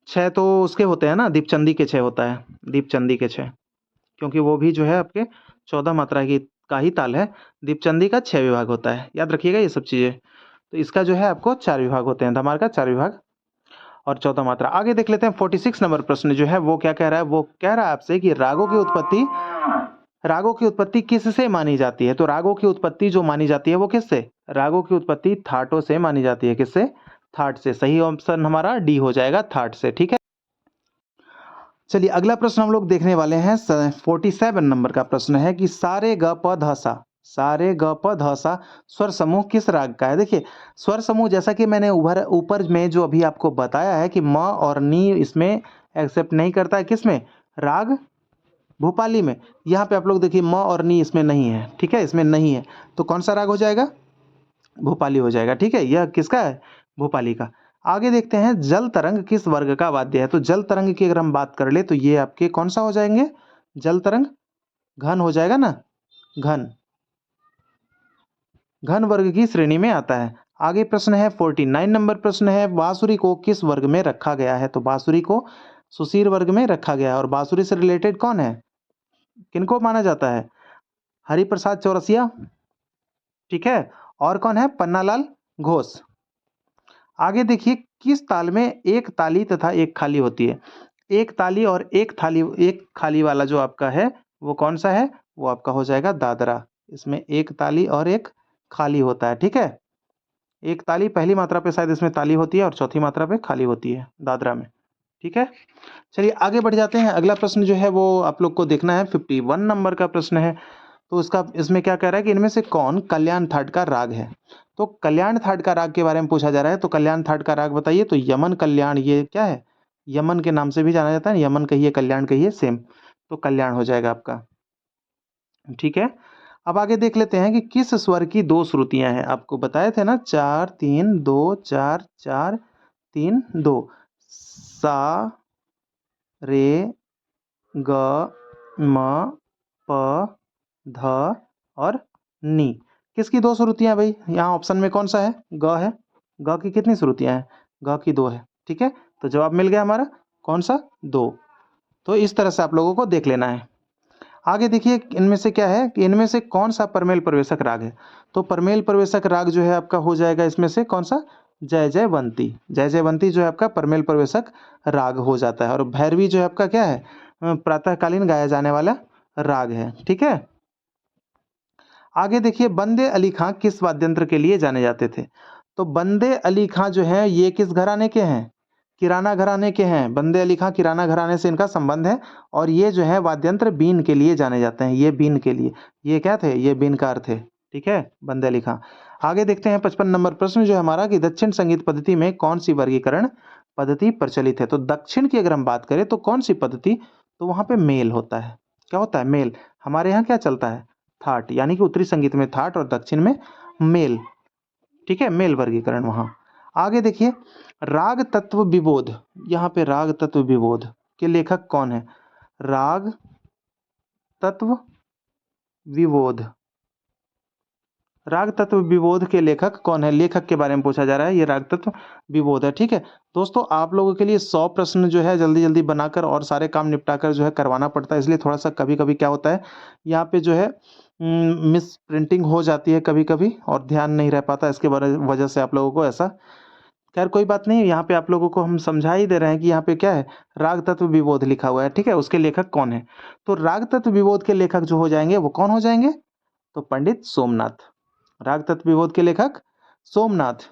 6 तो उसके होते हैं ना, दीपचंदी के 6 होता है, दीपचंदी के 6, क्योंकि वो भी जो है आपके 14 मात्रा की का ही ताल है। दीपचंदी का 6 विभाग होता है, याद रखिएगा ये सब चीज़ें। तो इसका जो है आपको 4 विभाग होते हैं, धमार का 4 विभाग और 14 मात्रा। आगे देख लेते हैं, 46 नंबर प्रश्न जो है वो क्या कह रहा है, वो कह रहा है आपसे कि रागों की उत्पत्ति किससे मानी जाती है। तो रागों की उत्पत्ति जो मानी जाती है वो किससे, रागों की उत्पत्ति थाटों से मानी जाती है, किससे, थाट से। सही ऑप्शन हमारा डी हो जाएगा, थाट से, ठीक है। चलिए अगला प्रश्न हम लोग देखने वाले हैं, 47 नंबर का प्रश्न है कि सारे ग प ध सा, सारे ग प ध सा स्वर समूह किस राग का है। देखिए स्वर समूह जैसा कि मैंने ऊपर में जो अभी आपको बताया है कि म और नी इसमें एक्सेप्ट नहीं करता है, किसमें, राग भूपाली में। यहाँ पे आप लोग देखिए म और नी इसमें नहीं है, ठीक है, इसमें नहीं है, तो कौन सा राग हो जाएगा, भूपाली हो जाएगा, ठीक है। यह किसका है, भूपाली का। आगे देखते हैं, जल तरंग किस वर्ग का वाद्य है। तो जल तरंग की अगर हम बात कर ले तो ये आपके कौन सा हो जाएंगे, जल तरंग घन हो जाएगा ना, घन, घन वर्ग की श्रेणी में आता है। आगे प्रश्न है 49 नंबर प्रश्न है, बांसुरी को किस वर्ग में रखा गया है। तो बांसुरी को सुशीर वर्ग में रखा गया है। और बांसुरी से रिलेटेड कौन है, किनको माना जाता है, हरिप्रसाद चौरसिया, ठीक है। और कौन है, पन्नालाल घोष। आगे देखिए, किस ताल में एक ताली तथा एक खाली होती है। एक ताली और एक खाली वाला जो आपका है वो कौन सा है, वो आपका हो जाएगा दादरा। इसमें एक ताली और एक खाली होता है, ठीक है। एक ताली पहली मात्रा पे शायद इसमें ताली होती है और चौथी मात्रा पे खाली होती है दादरा में, ठीक है। चलिए आगे बढ़ जाते हैं, अगला प्रश्न जो है वो आप लोग को देखना है, 51 नंबर का प्रश्न है। तो इसमें क्या कह रहा है कि इनमें से कौन कल्याण थाट का राग है। तो कल्याण थाट का राग के बारे में पूछा जा रहा है। तो कल्याण थाट का राग बताइए। तो यमन कल्याण, ये क्या है, यमन के नाम से भी जाना जाता है, यमन कहिए कल्याण कहिए सेम, तो कल्याण हो जाएगा आपका, ठीक है। अब आगे देख लेते हैं कि किस स्वर की 2 श्रुतियां हैं। आपको बताए थे ना, 4 3 2, 4 4 3 2, सा रे ग म प ध और नी। किसकी 2 श्रुतियां भाई, यहाँ ऑप्शन में कौन सा है, ग है। ग की कितनी श्रुतियां हैं, ग की 2 है, ठीक है। तो जवाब मिल गया हमारा, कौन सा, 2। तो इस तरह से आप लोगों को देख लेना है। आगे देखिए, इनमें से क्या है कि इनमें से कौन सा परमेल प्रवेशक राग है। तो परमेल प्रवेशक राग जो है आपका हो जाएगा इसमें से कौन सा, जय जयवंती। जय जयवंती जो है आपका परमेल प्रवेशक राग हो जाता है। और भैरवी जो है आपका क्या है, प्रातःकालीन गाया जाने वाला राग है, ठीक है। आगे देखिए, बंदे अली खां किस वाद्यंत्र के लिए जाने जाते थे। तो बंदे अली खां जो है ये किस घराने के हैं, किराना घराने के हैं। बंदे अली खां किराना घराने से इनका संबंध है। और ये जो है वाद्यंत्र बीन के लिए जाने जाते हैं, ये बीन के लिए, ये क्या थे, ये बीनकार थे, ठीक है, बंदे अली खां। आगे देखते हैं 55 नंबर प्रश्न जो है हमारा कि दक्षिण संगीत पद्धति में कौन सी वर्गीकरण पद्धति प्रचलित है। तो दक्षिण की अगर हम बात करें तो कौन सी पद्धति, तो वहां पे मेल होता है, क्या होता है, मेल। हमारे यहाँ क्या चलता है, थाट, यानी कि उत्तरी संगीत में थाट और दक्षिण में मेल। ठीक है, मेल वर्गीकरण वहाँ। आगे देखिए, राग तत्व विबोध, यहाँ पे राग तत्व विबोध के लेखक कौन है? राग तत्व विबोध, राग तत्व विबोध के लेखक कौन है? लेखक के बारे में पूछा जा रहा है, ये राग तत्व विबोध है। ठीक है दोस्तों, आप लोगों के लिए 100 प्रश्न जो है जल्दी जल्दी बनाकर और सारे काम निपटाकर जो है करवाना पड़ता है, इसलिए थोड़ा सा कभी कभी क्या होता है, यहाँ पे जो है मिस प्रिंटिंग हो जाती है कभी कभी और ध्यान नहीं रह पाता, इसके वजह से आप लोगों को ऐसा, खैर कोई बात नहीं, यहाँ पे आप लोगों को हम समझा ही दे रहे हैं कि यहाँ पे क्या है, राग तत्व विबोध लिखा हुआ है। ठीक है, उसके लेखक कौन है? तो राग तत्व विबोध के लेखक जो हो जाएंगे वो कौन हो जाएंगे? तो पंडित सोमनाथ, राग तत्व विबोध के लेखक सोमनाथ।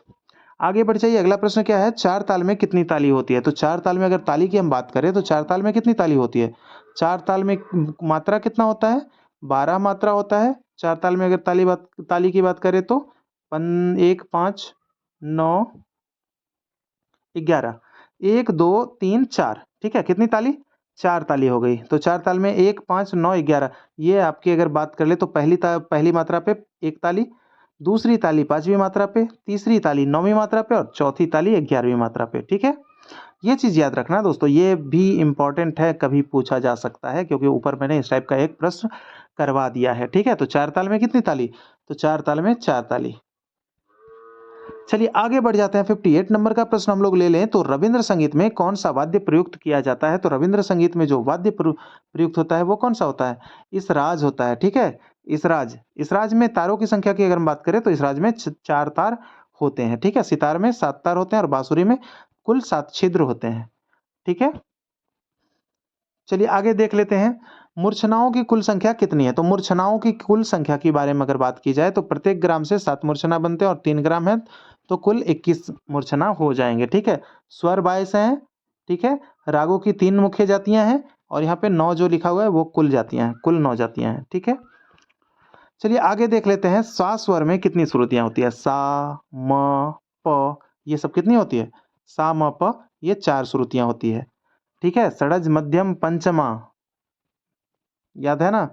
आगे बढ़ जाइए, अगला प्रश्न क्या है, चार ताल में कितनी ताली होती है? तो चार ताल में अगर ताली की हम बात करें तो चार ताल में कितनी ताली होती है? चार ताल में मात्रा कितना होता है? 12 मात्रा होता है। चार ताल में अगर ताली की बात करें तो 1 5 9 11, 1 2 3 4। ठीक है, कितनी ताली? चार ताली हो गई। तो चार ताल में 1 5 9 11, ये आपकी अगर बात कर ले तो पहली मात्रा पे एक ताली, दूसरी ताली पांचवी मात्रा पे, तीसरी ताली नौवीं मात्रा पे और चौथी ताली 11वीं मात्रा पे। ठीक है, ये चीज याद रखना दोस्तों, ये भी इंपॉर्टेंट है, कभी पूछा जा सकता है क्योंकि ऊपर मैंने इस टाइप का एक प्रश्न करवा दिया है। ठीक है, तो चार ताल में कितनी ताली? तो चार ताल में चार ताली। चलिए आगे बढ़ जाते हैं, 58 नंबर का प्रश्न हम लोग ले लें तो रविंद्र संगीत में कौन सा वाद्य प्रयुक्त किया जाता है? तो रविंद्र संगीत में जो वाद्य प्रयुक्त होता है वो कौन सा होता है? इस राज होता है। ठीक है, इस राज में तारों की संख्या की अगर हम बात करें तो इस राज में चार तार होते हैं। ठीक है, सितार में 7 तार होते हैं और बांसुरी में कुल 7 छिद्र होते हैं। ठीक है, चलिए आगे देख लेते हैं, मूर्छनाओं की कुल संख्या कितनी है? तो मूर्छनाओं की कुल संख्या के बारे में अगर बात की जाए तो प्रत्येक ग्राम से 7 मूर्छना बनते हैं और 3 ग्राम है तो कुल 21 मूर्छना हो जाएंगे। ठीक है, स्वर 22 हैं। ठीक है, रागों की 3 मुख्य जातियां हैं और यहाँ पे 9 जो लिखा हुआ है वो कुल जातियां हैं, कुल 9 जातियां हैं। ठीक है, चलिए आगे देख लेते हैं, सा स्वर में कितनी श्रुतियां होती है? सा म प, ये सब कितनी होती है? सा म प, ये 4 श्रुतियां होती है। ठीक है, षडज मध्यम पंचमा, याद है ना?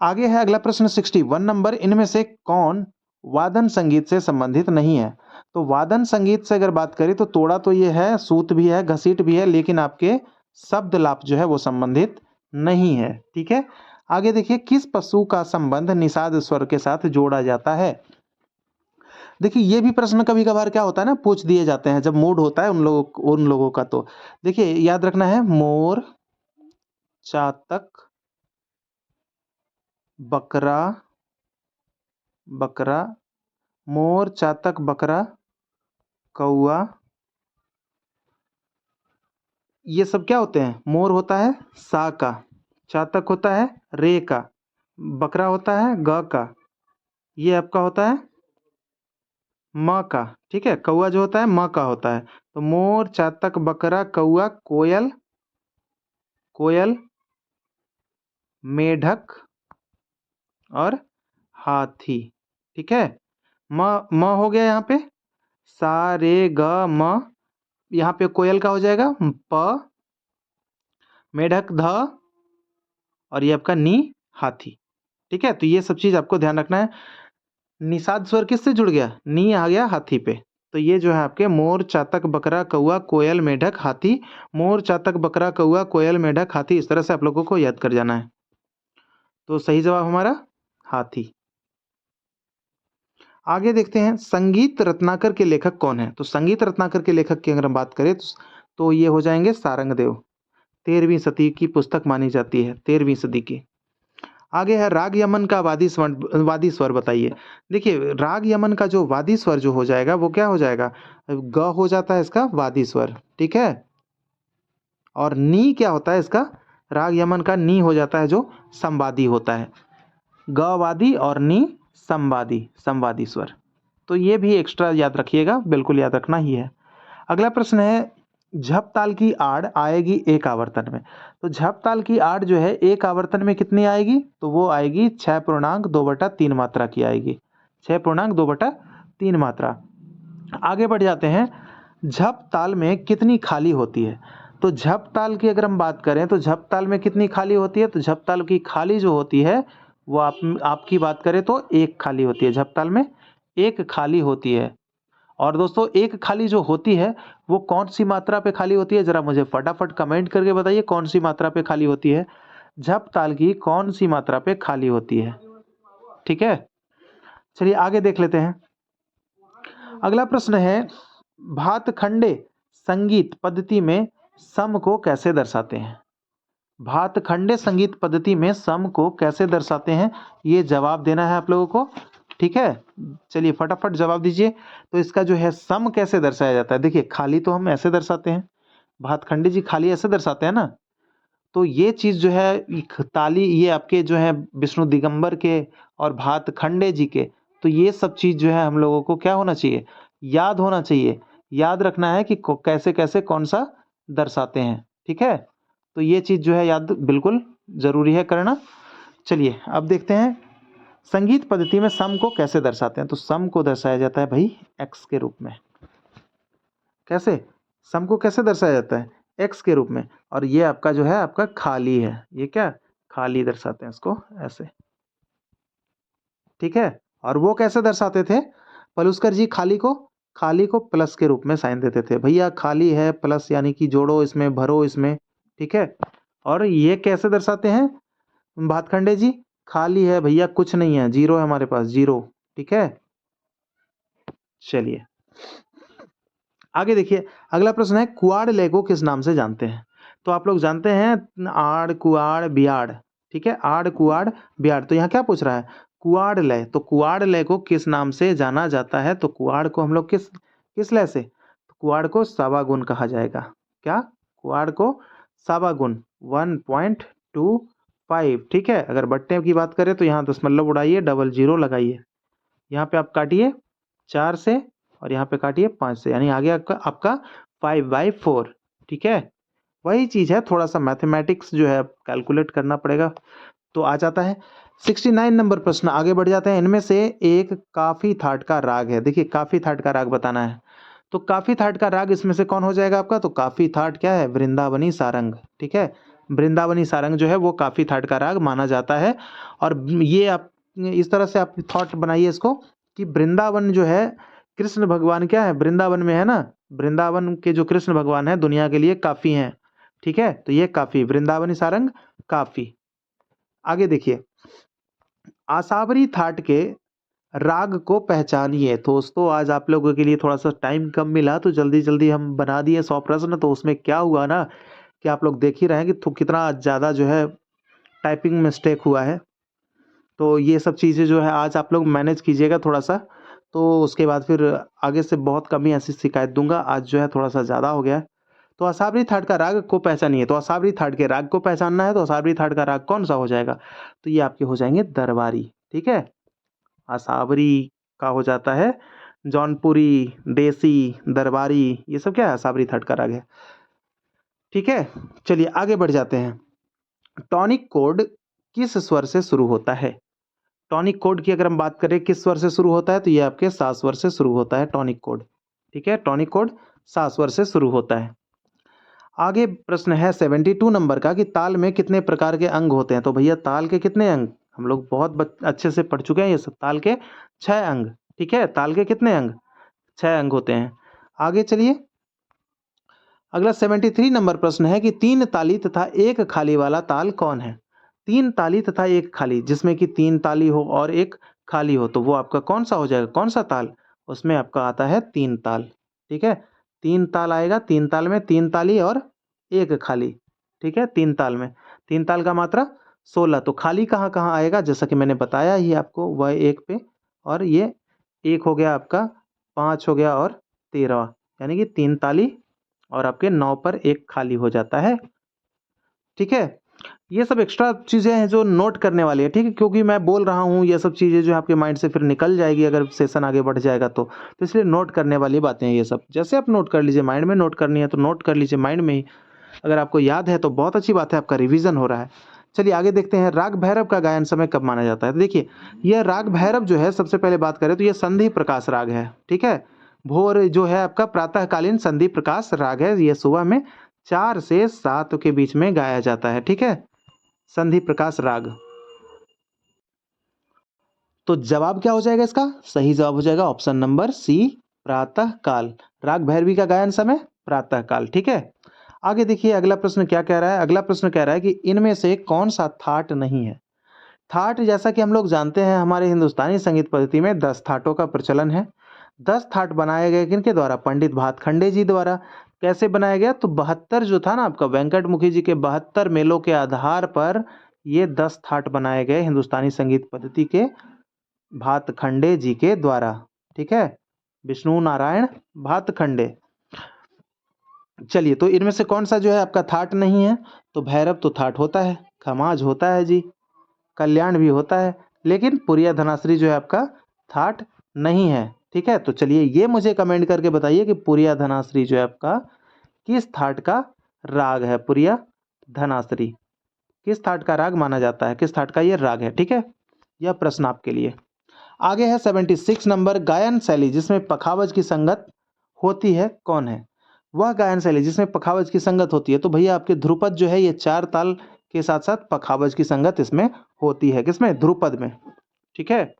आगे है अगला प्रश्न 61 नंबर, इनमें से कौन वादन संगीत से संबंधित नहीं है? तो वादन संगीत से अगर बात करें तो तोड़ा तो ये है, सूत भी है, घसीट भी है, लेकिन आपके शब्द लाप जो है वो संबंधित नहीं है। ठीक है, आगे देखिए, किस पशु का संबंध निषाद स्वर के साथ जोड़ा जाता है? देखिए ये भी प्रश्न कभी कभार क्या होता है ना, पूछ दिए जाते हैं जब मूड होता है उन लोगों का। तो देखिए याद रखना है, मोर, चातक, बकरा, बकरा, मोर, चातक, बकरा, कौआ, ये सब क्या होते हैं? मोर होता है सा का, चातक होता है रे का, बकरा होता है ग का, ये आपका होता है म का। ठीक है, कौआ जो होता है म का होता है। तो मोर, चातक, बकरा, कौआ, कोयल, कोयल, मेढक और हाथी। ठीक है, म हो गया यहाँ पे, सा रे ग म, यहाँ पे कोयल का हो जाएगा प, मेढक ध और ये आपका नी, हाथी। ठीक है, तो ये सब चीज आपको ध्यान रखना है। निषाद स्वर किससे जुड़ गया? नी आ गया हाथी पे। तो ये जो है आपके मोर, चातक, बकरा, कौआ, कोयल, मेढक, हाथी, मोर, चातक, बकरा, कौआ, कोयल, मेढक, हाथी, इस तरह से आप लोगों को याद कर जाना है। तो सही जवाब हमारा हाथी। आगे देखते हैं, संगीत रत्नाकर के लेखक कौन है? तो संगीत रत्नाकर के लेखक की अगर हम बात करें तो ये हो जाएंगे सारंगदेव, 13वीं सदी की पुस्तक मानी जाती है, 13वीं सदी की। आगे है राग यमन का वादी स्वर बताइए। देखिए राग यमन का जो वादी स्वर जो हो जाएगा वो क्या हो जाएगा? ग हो जाता है इसका वादी स्वर। ठीक है, और नी क्या होता है इसका? राग यमन का नी हो जाता है जो संवादी होता है। ग वादी और नी संवादी, संवादी स्वर। तो ये भी एक्स्ट्रा याद रखिएगा, बिल्कुल याद रखना ही है। अगला प्रश्न है, झप ताल की आड़ आएगी एक आवर्तन में। तो झप ताल की आड़ जो है एक आवर्तन में कितनी आएगी? तो वो आएगी 6.2/3 मात्रा की आएगी, 6.2/3 मात्रा। आगे बढ़ जाते हैं, झप ताल में कितनी खाली होती है? तो झप ताल की अगर हम बात करें तो झप ताल में कितनी खाली होती है? तो झप ताल की खाली जो होती है वो आपकी बात करें तो एक खाली होती है, झप ताल में एक खाली होती है। और दोस्तों एक खाली जो होती है वो कौन सी मात्रा पे खाली होती है, जरा मुझे फटाफट कमेंट करके बताइए कौन सी मात्रा पे खाली होती है। झप ताल की कौन सी मात्रा पे खाली होती है। ठीक है, चलिए आगे देख लेते हैं। अगला प्रश्न है, भातखंडे संगीत पद्धति में सम को कैसे दर्शाते हैं। भातखंडे संगीत पद्धति में सम को कैसे दर्शाते हैं, ये जवाब देना है आप लोगों को। ठीक है, चलिए फटाफट जवाब दीजिए। तो इसका जो है सम कैसे दर्शाया जाता है, देखिए खाली तो हम ऐसे दर्शाते हैं, भातखंडे जी खाली ऐसे दर्शाते हैं ना। तो ये चीज़ जो है ताली, ये आपके जो है विष्णु दिगंबर के और भातखंडे जी के, तो ये सब चीज़ जो है हम लोगों को क्या होना चाहिए, याद होना चाहिए। याद रखना है कि कैसे कैसे कौन सा दर्शाते हैं। ठीक है, तो ये चीज़ जो है याद बिल्कुल ज़रूरी है करना। चलिए अब देखते हैं संगीत पद्धति में सम को कैसे दर्शाते हैं। तो सम को दर्शाया जाता है भाई एक्स के रूप में। कैसे, सम को कैसे दर्शाया जाता है, एक्स के रूप में। और ये आपका जो है आपका खाली है, ये क्या खाली दर्शाते हैं इसको ऐसे। ठीक है, और वो कैसे दर्शाते थे, पलुस्कर जी खाली को प्लस के रूप में साइन देते थे, भैया खाली है प्लस यानी कि जोड़ो इसमें, भरो इसमें। ठीक है, और ये कैसे दर्शाते हैं भातखंडे जी, खाली है भैया कुछ नहीं है, जीरो है हमारे पास, जीरो। ठीक है, चलिए आगे देखिए। अगला प्रश्न है, कुआड़ लय को किस नाम से जानते हैं। तो आप लोग जानते हैं आड़ कुआड़ बियाड़। ठीक है, आड़ कुआड़ बियाड़। तो यहाँ क्या पूछ रहा है, कुआड़ लय। तो कुआड़ लय को किस नाम से जाना जाता है, तो कुआड़ को हम लोग किस किस लय से, तो कुआड़ को सावागुन कहा जाएगा। क्या, कुआड़ को सावागुन 1.25। ठीक है, अगर बट्टे की बात करें तो यहाँ दशमलव उड़ाइए, डबल जीरो लगाइए, यहाँ पे आप काटिए 4 से और यहाँ पे काटिए 5 से, यानी आगे आपका 5/4। ठीक है, वही चीज़ है, थोड़ा सा मैथमेटिक्स जो है कैलकुलेट करना पड़ेगा तो आ जाता है। 69 नंबर प्रश्न, आगे बढ़ जाते हैं। इनमें से एक काफी थाट का राग है। देखिए काफी थाट का राग बताना है, तो काफी थाट का राग इसमें से कौन हो जाएगा आपका, तो काफी थाट क्या है, वृंदावनी सारंग। ठीक है, वृंदावनी सारंग जो है वो काफी थाट का राग माना जाता है। और ये आप इस तरह से आप थॉट बनाइए इसको कि वृंदावन जो है कृष्ण भगवान क्या है, वृंदावन में है ना, वृंदावन के जो कृष्ण भगवान है दुनिया के लिए काफी हैं। ठीक है, तो ये काफी, वृंदावनी सारंग काफी। आगे देखिए, आसावरी थाट के राग को पहचानिए। दोस्तों आज आप लोगों के लिए थोड़ा सा टाइम कम मिला तो जल्दी जल्दी हम बना दिए 100 प्रश्न। तो उसमें क्या हुआ ना कि आप लोग देख ही रहे हैं कि कितना ज़्यादा जो है टाइपिंग मिस्टेक हुआ है। तो ये सब चीज़ें जो है आज आप लोग मैनेज कीजिएगा थोड़ा सा, तो उसके बाद फिर आगे से बहुत कम ही ऐसी शिकायत दूंगा। आज जो है थोड़ा सा ज़्यादा हो गया है। तो असावरी थाट का राग को पहचानिए। तो असावरी थाट के राग को पहचानना है, तो असावरी थाट का राग कौन सा हो जाएगा, तो ये आपके हो जाएंगे दरबारी। ठीक है, असावरी का हो जाता है जौनपुरी, देसी, दरबारी, ये सब क्या है असावरी थाट का राग है। ठीक है, चलिए आगे बढ़ जाते हैं। टॉनिक कोड किस स्वर से शुरू होता है। टॉनिक कोड की अगर हम बात करें किस स्वर से शुरू होता है, तो ये आपके सा स्वर से शुरू होता है टॉनिक कोड। ठीक है, टॉनिक कोड सा स्वर से शुरू होता है। आगे प्रश्न है 72 नंबर का कि ताल में कितने प्रकार के अंग होते हैं। तो भैया ताल के कितने अंग, हम लोग बहुत अच्छे से पढ़ चुके हैं ये सब। ताल के 6 अंग। ठीक है, ताल के कितने अंग, 6 अंग होते हैं। आगे चलिए, अगला 73 नंबर प्रश्न है कि 3 ताली तथा एक खाली वाला ताल कौन है। 3 ताली तथा एक खाली, जिसमें कि 3 ताली हो और एक खाली हो, तो वो आपका कौन सा हो जाएगा, कौन सा ताल, उसमें आपका आता है 3 ताल। ठीक है, 3 ताल आएगा, 3 ताल में 3 ताली और एक खाली। ठीक है, 3 ताल में 3 ताल का मात्रा 16। तो खाली कहाँ कहाँ आएगा, जैसा कि मैंने बताया ही आपको, वह एक पे, और ये एक हो गया आपका, 5 हो गया और 13, यानी कि 3 ताली और आपके 9 पर एक खाली हो जाता है। ठीक है, ये सब एक्स्ट्रा चीज़ें हैं जो नोट करने वाली है। ठीक है, क्योंकि मैं बोल रहा हूँ ये सब चीज़ें जो आपके माइंड से फिर निकल जाएगी अगर सेशन आगे बढ़ जाएगा तो इसलिए नोट करने वाली बातें हैं ये सब। जैसे आप नोट कर लीजिए, माइंड में नोट करनी है तो नोट कर लीजिए माइंड में ही। अगर आपको याद है तो बहुत अच्छी बात है, आपका रिवीजन हो रहा है। चलिए आगे देखते हैं, राग भैरव का गायन समय कब माना जाता है। तो देखिए यह राग भैरव जो है, सबसे पहले बात करें तो यह संधि प्रकाश राग है। ठीक है, भोर जो है आपका प्रातःकालीन संधि प्रकाश राग है। यह सुबह में 4 से 7 के बीच में गाया जाता है। ठीक है, संधि प्रकाश राग। तो जवाब क्या हो जाएगा इसका? सही जवाब हो जाएगा ऑप्शन नंबर सी, प्रातः काल। राग भैरवी का गायन समय प्रातः काल। ठीक है, आगे देखिए अगला प्रश्न क्या कह रहा है। अगला प्रश्न कह रहा है कि इनमें से कौन सा थाट नहीं है। थाट, जैसा कि हम लोग जानते हैं हमारे हिंदुस्तानी संगीत पद्धति में 10 थाटों का प्रचलन है। 10 थाट बनाए गए किनके द्वारा? पंडित भातखंडे जी द्वारा। कैसे बनाया गया? तो 72 जो था ना आपका वेंकट मुखी जी के 72 मेलों के आधार पर ये 10 थाट बनाए गए हिंदुस्तानी संगीत पद्धति के भातखंडे जी के द्वारा। ठीक है, विष्णु नारायण भातखंडे। चलिए, तो इनमें से कौन सा जो है आपका थाट नहीं है? तो भैरव तो थाट होता है, खमाज होता है जी, कल्याण भी होता है, लेकिन पुरिया धनाश्री जो है आपका थाट नहीं है। ठीक है, तो चलिए ये मुझे कमेंट करके बताइए कि पुरिया धनाश्री जो है आपका किस थाट का राग है? पुरिया धनाश्री किस थाट का राग माना जाता है? किस थाट का ये राग है? ठीक है, यह प्रश्न आपके लिए। आगे है 76 नंबर, गायन शैली जिसमें पखावज की संगत होती है कौन है? वह गायन शैली जिसमें पखावज की संगत होती है, तो भैया आपके ध्रुपद जो है ये 4 ताल के साथ साथ पखावज की संगत इसमें होती है। किसमें? ध्रुपद में। ठीक है,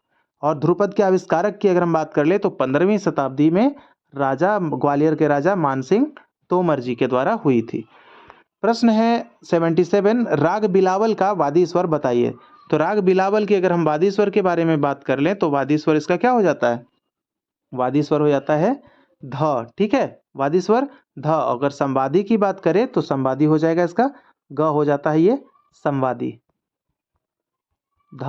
और ध्रुपद के आविष्कारक की अगर हम बात कर ले तो 15वीं शताब्दी में राजा ग्वालियर के राजा मानसिंह तोमर जी के द्वारा हुई थी। प्रश्न है 77, राग बिलावल का वादी स्वर बताइए। तो राग बिलावल की अगर हम वादी स्वर के बारे में बात कर लें तो वादी स्वर इसका क्या हो जाता है? वादी स्वर हो जाता है ध। ठीक है, वादी स्वर ध। अगर संवादी की बात करें तो संवादी हो जाएगा इसका ग हो जाता है ये संवादी, ध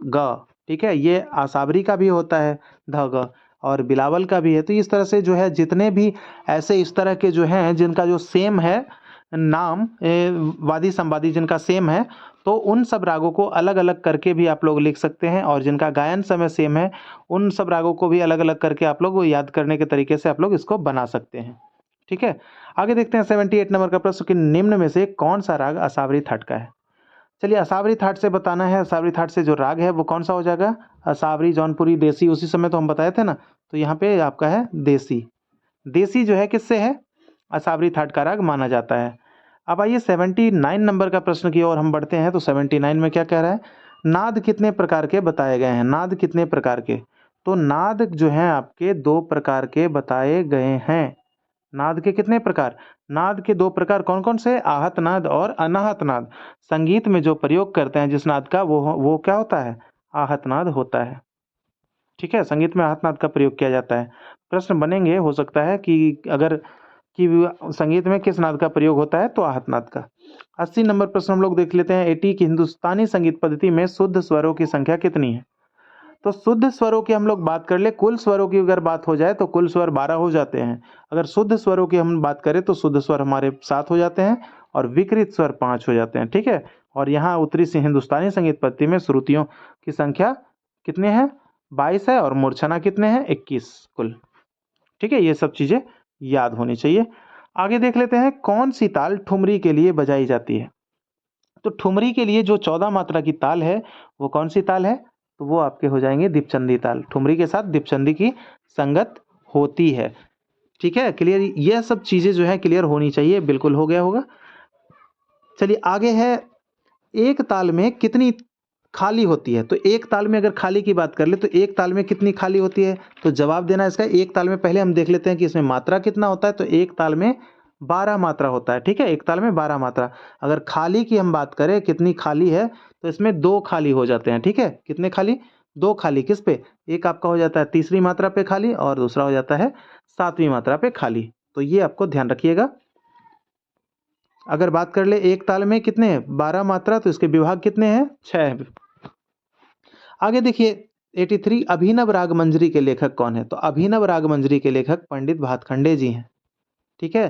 ग। ठीक है, ये आसावरी का भी होता है ध ग, और बिलावल का भी है। तो इस तरह से जो है जितने भी ऐसे इस तरह के जो हैं जिनका जो सेम है नाम वादी संवादी जिनका सेम है, तो उन सब रागों को अलग अलग करके भी आप लोग लिख सकते हैं, और जिनका गायन समय सेम है उन सब रागों को भी अलग अलग करके आप लोग याद करने के तरीके से आप लोग इसको बना सकते हैं। ठीक है, आगे देखते हैं 78 नंबर का प्रश्न कि निम्न में से कौन सा राग असावरी थाट का है? चलिए, असावरी थाट से बताना है। असावरी थाट से जो राग है वो कौन सा हो जाएगा? असावरी, जौनपुरी, देसी, उसी समय तो हम बताए थे ना, तो यहाँ पे आपका है देसी। देसी जो है किससे है? असावरी थाट का राग माना जाता है। अब आइए 79 नंबर का प्रश्न की ओर हम बढ़ते हैं। तो 79 में क्या कह रहा है? नाद कितने प्रकार के बताए गए हैं? नाद कितने प्रकार के? तो नाद जो है आपके 2 प्रकार के बताए गए हैं। नाद के कितने प्रकार? नाद के 2 प्रकार कौन कौन से? आहत नाद और अनाहत नाद। संगीत में जो प्रयोग करते हैं जिस नाद का वो क्या होता है? आहत नाद होता है। ठीक है, संगीत में आहत नाद का प्रयोग किया जाता है। प्रश्न बनेंगे, हो सकता है कि अगर कि संगीत में किस नाद का प्रयोग होता है? तो आहत नाद का। 80 नंबर प्रश्न हम लोग देख लेते हैं। 80 की हिंदुस्तानी संगीत पद्धति में शुद्ध स्वरों की संख्या कितनी है? तो शुद्ध स्वरों की हम लोग बात कर ले, कुल स्वरों की अगर बात हो जाए तो कुल स्वर 12 हो जाते हैं। अगर शुद्ध स्वरों की हम बात करें तो शुद्ध स्वर हमारे 7 हो जाते हैं और विकृत स्वर 5 हो जाते हैं। ठीक है, और यहाँ उत्तरी से हिंदुस्तानी संगीत पद्धति में श्रुतियों की संख्या कितने हैं? 22 है, और मूर्छना कितने हैं? 21 कुल। ठीक है, ये सब चीजें याद होनी चाहिए। आगे देख लेते हैं, कौन सी ताल ठुमरी के लिए बजाई जाती है? तो ठुमरी के लिए जो 14 मात्रा की ताल है वो कौन सी ताल है? तो वो आपके हो जाएंगे दीपचंदी ताल। ठुमरी के साथ दीपचंदी की संगत होती है। ठीक है, क्लियर? यह सब चीजें जो है क्लियर होनी चाहिए। बिल्कुल हो गया होगा। चलिए आगे है, एक ताल में कितनी खाली होती है? तो एक ताल में अगर खाली की बात कर ले तो एक ताल में कितनी खाली होती है? तो जवाब देना इसका, एक ताल में पहले हम देख लेते हैं कि इसमें मात्रा कितना होता है। तो एक ताल में 12 मात्रा होता है। ठीक है, एक ताल में 12 मात्रा। अगर खाली की हम बात करें कितनी खाली है, तो इसमें 2 खाली हो जाते हैं। ठीक है, कितने खाली? 2 खाली। किस पे? एक आपका हो जाता है तीसरी मात्रा पे खाली, और दूसरा हो जाता है 7वीं मात्रा पे खाली। तो ये आपको ध्यान रखिएगा। अगर बात कर ले एक ताल में कितने 12 मात्रा, तो इसके विभाग कितने हैं? 6। आगे देखिए 83, अभिनव राग मंजरी के लेखक कौन है? तो अभिनव राग मंजरी के लेखक पंडित भातखंडे जी हैं। ठीक है,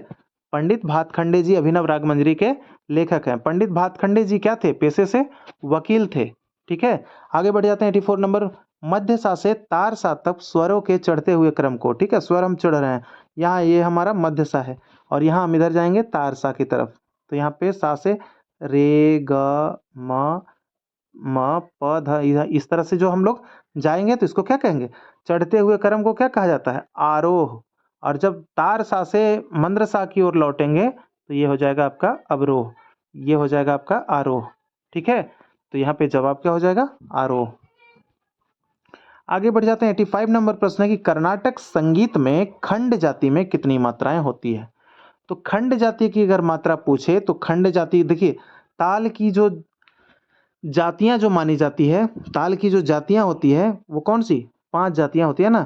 पंडित भातखंडे जी अभिनव राग मंजरी के लेखक हैं। पंडित भातखंडे जी क्या थे? पेशे से वकील थे। ठीक है, आगे बढ़ जाते हैं 84 नंबर, मध्य सा से तार सा तक स्वरों के चढ़ते हुए क्रम को। ठीक है, स्वर हम चढ़ रहे हैं, यहाँ ये हमारा मध्य सा है, और यहाँ हम इधर जाएंगे तार सा की तरफ। तो यहाँ पे सा से रे ग म प ध, इस तरह से जो हम लोग जाएंगे तो इसको क्या कहेंगे? चढ़ते हुए क्रम को क्या कहा जाता है? आरोह। और जब तार सा से मंद्र सा की ओर लौटेंगे तो ये हो जाएगा आपका अवरोह, ये हो जाएगा आपका आरोह। ठीक है, तो यहाँ पे जवाब क्या हो जाएगा? आरोह। आगे बढ़ जाते हैं। 85 नंबर प्रश्न है कि कर्नाटक संगीत में खंड जाति में कितनी मात्राएं होती है। तो खंड जाति की अगर मात्रा पूछे तो खंड जाति देखिए, ताल की जो जातियां जो मानी जाती है, ताल की जो जातियां होती है वो कौन सी 5 जातियां होती है ना,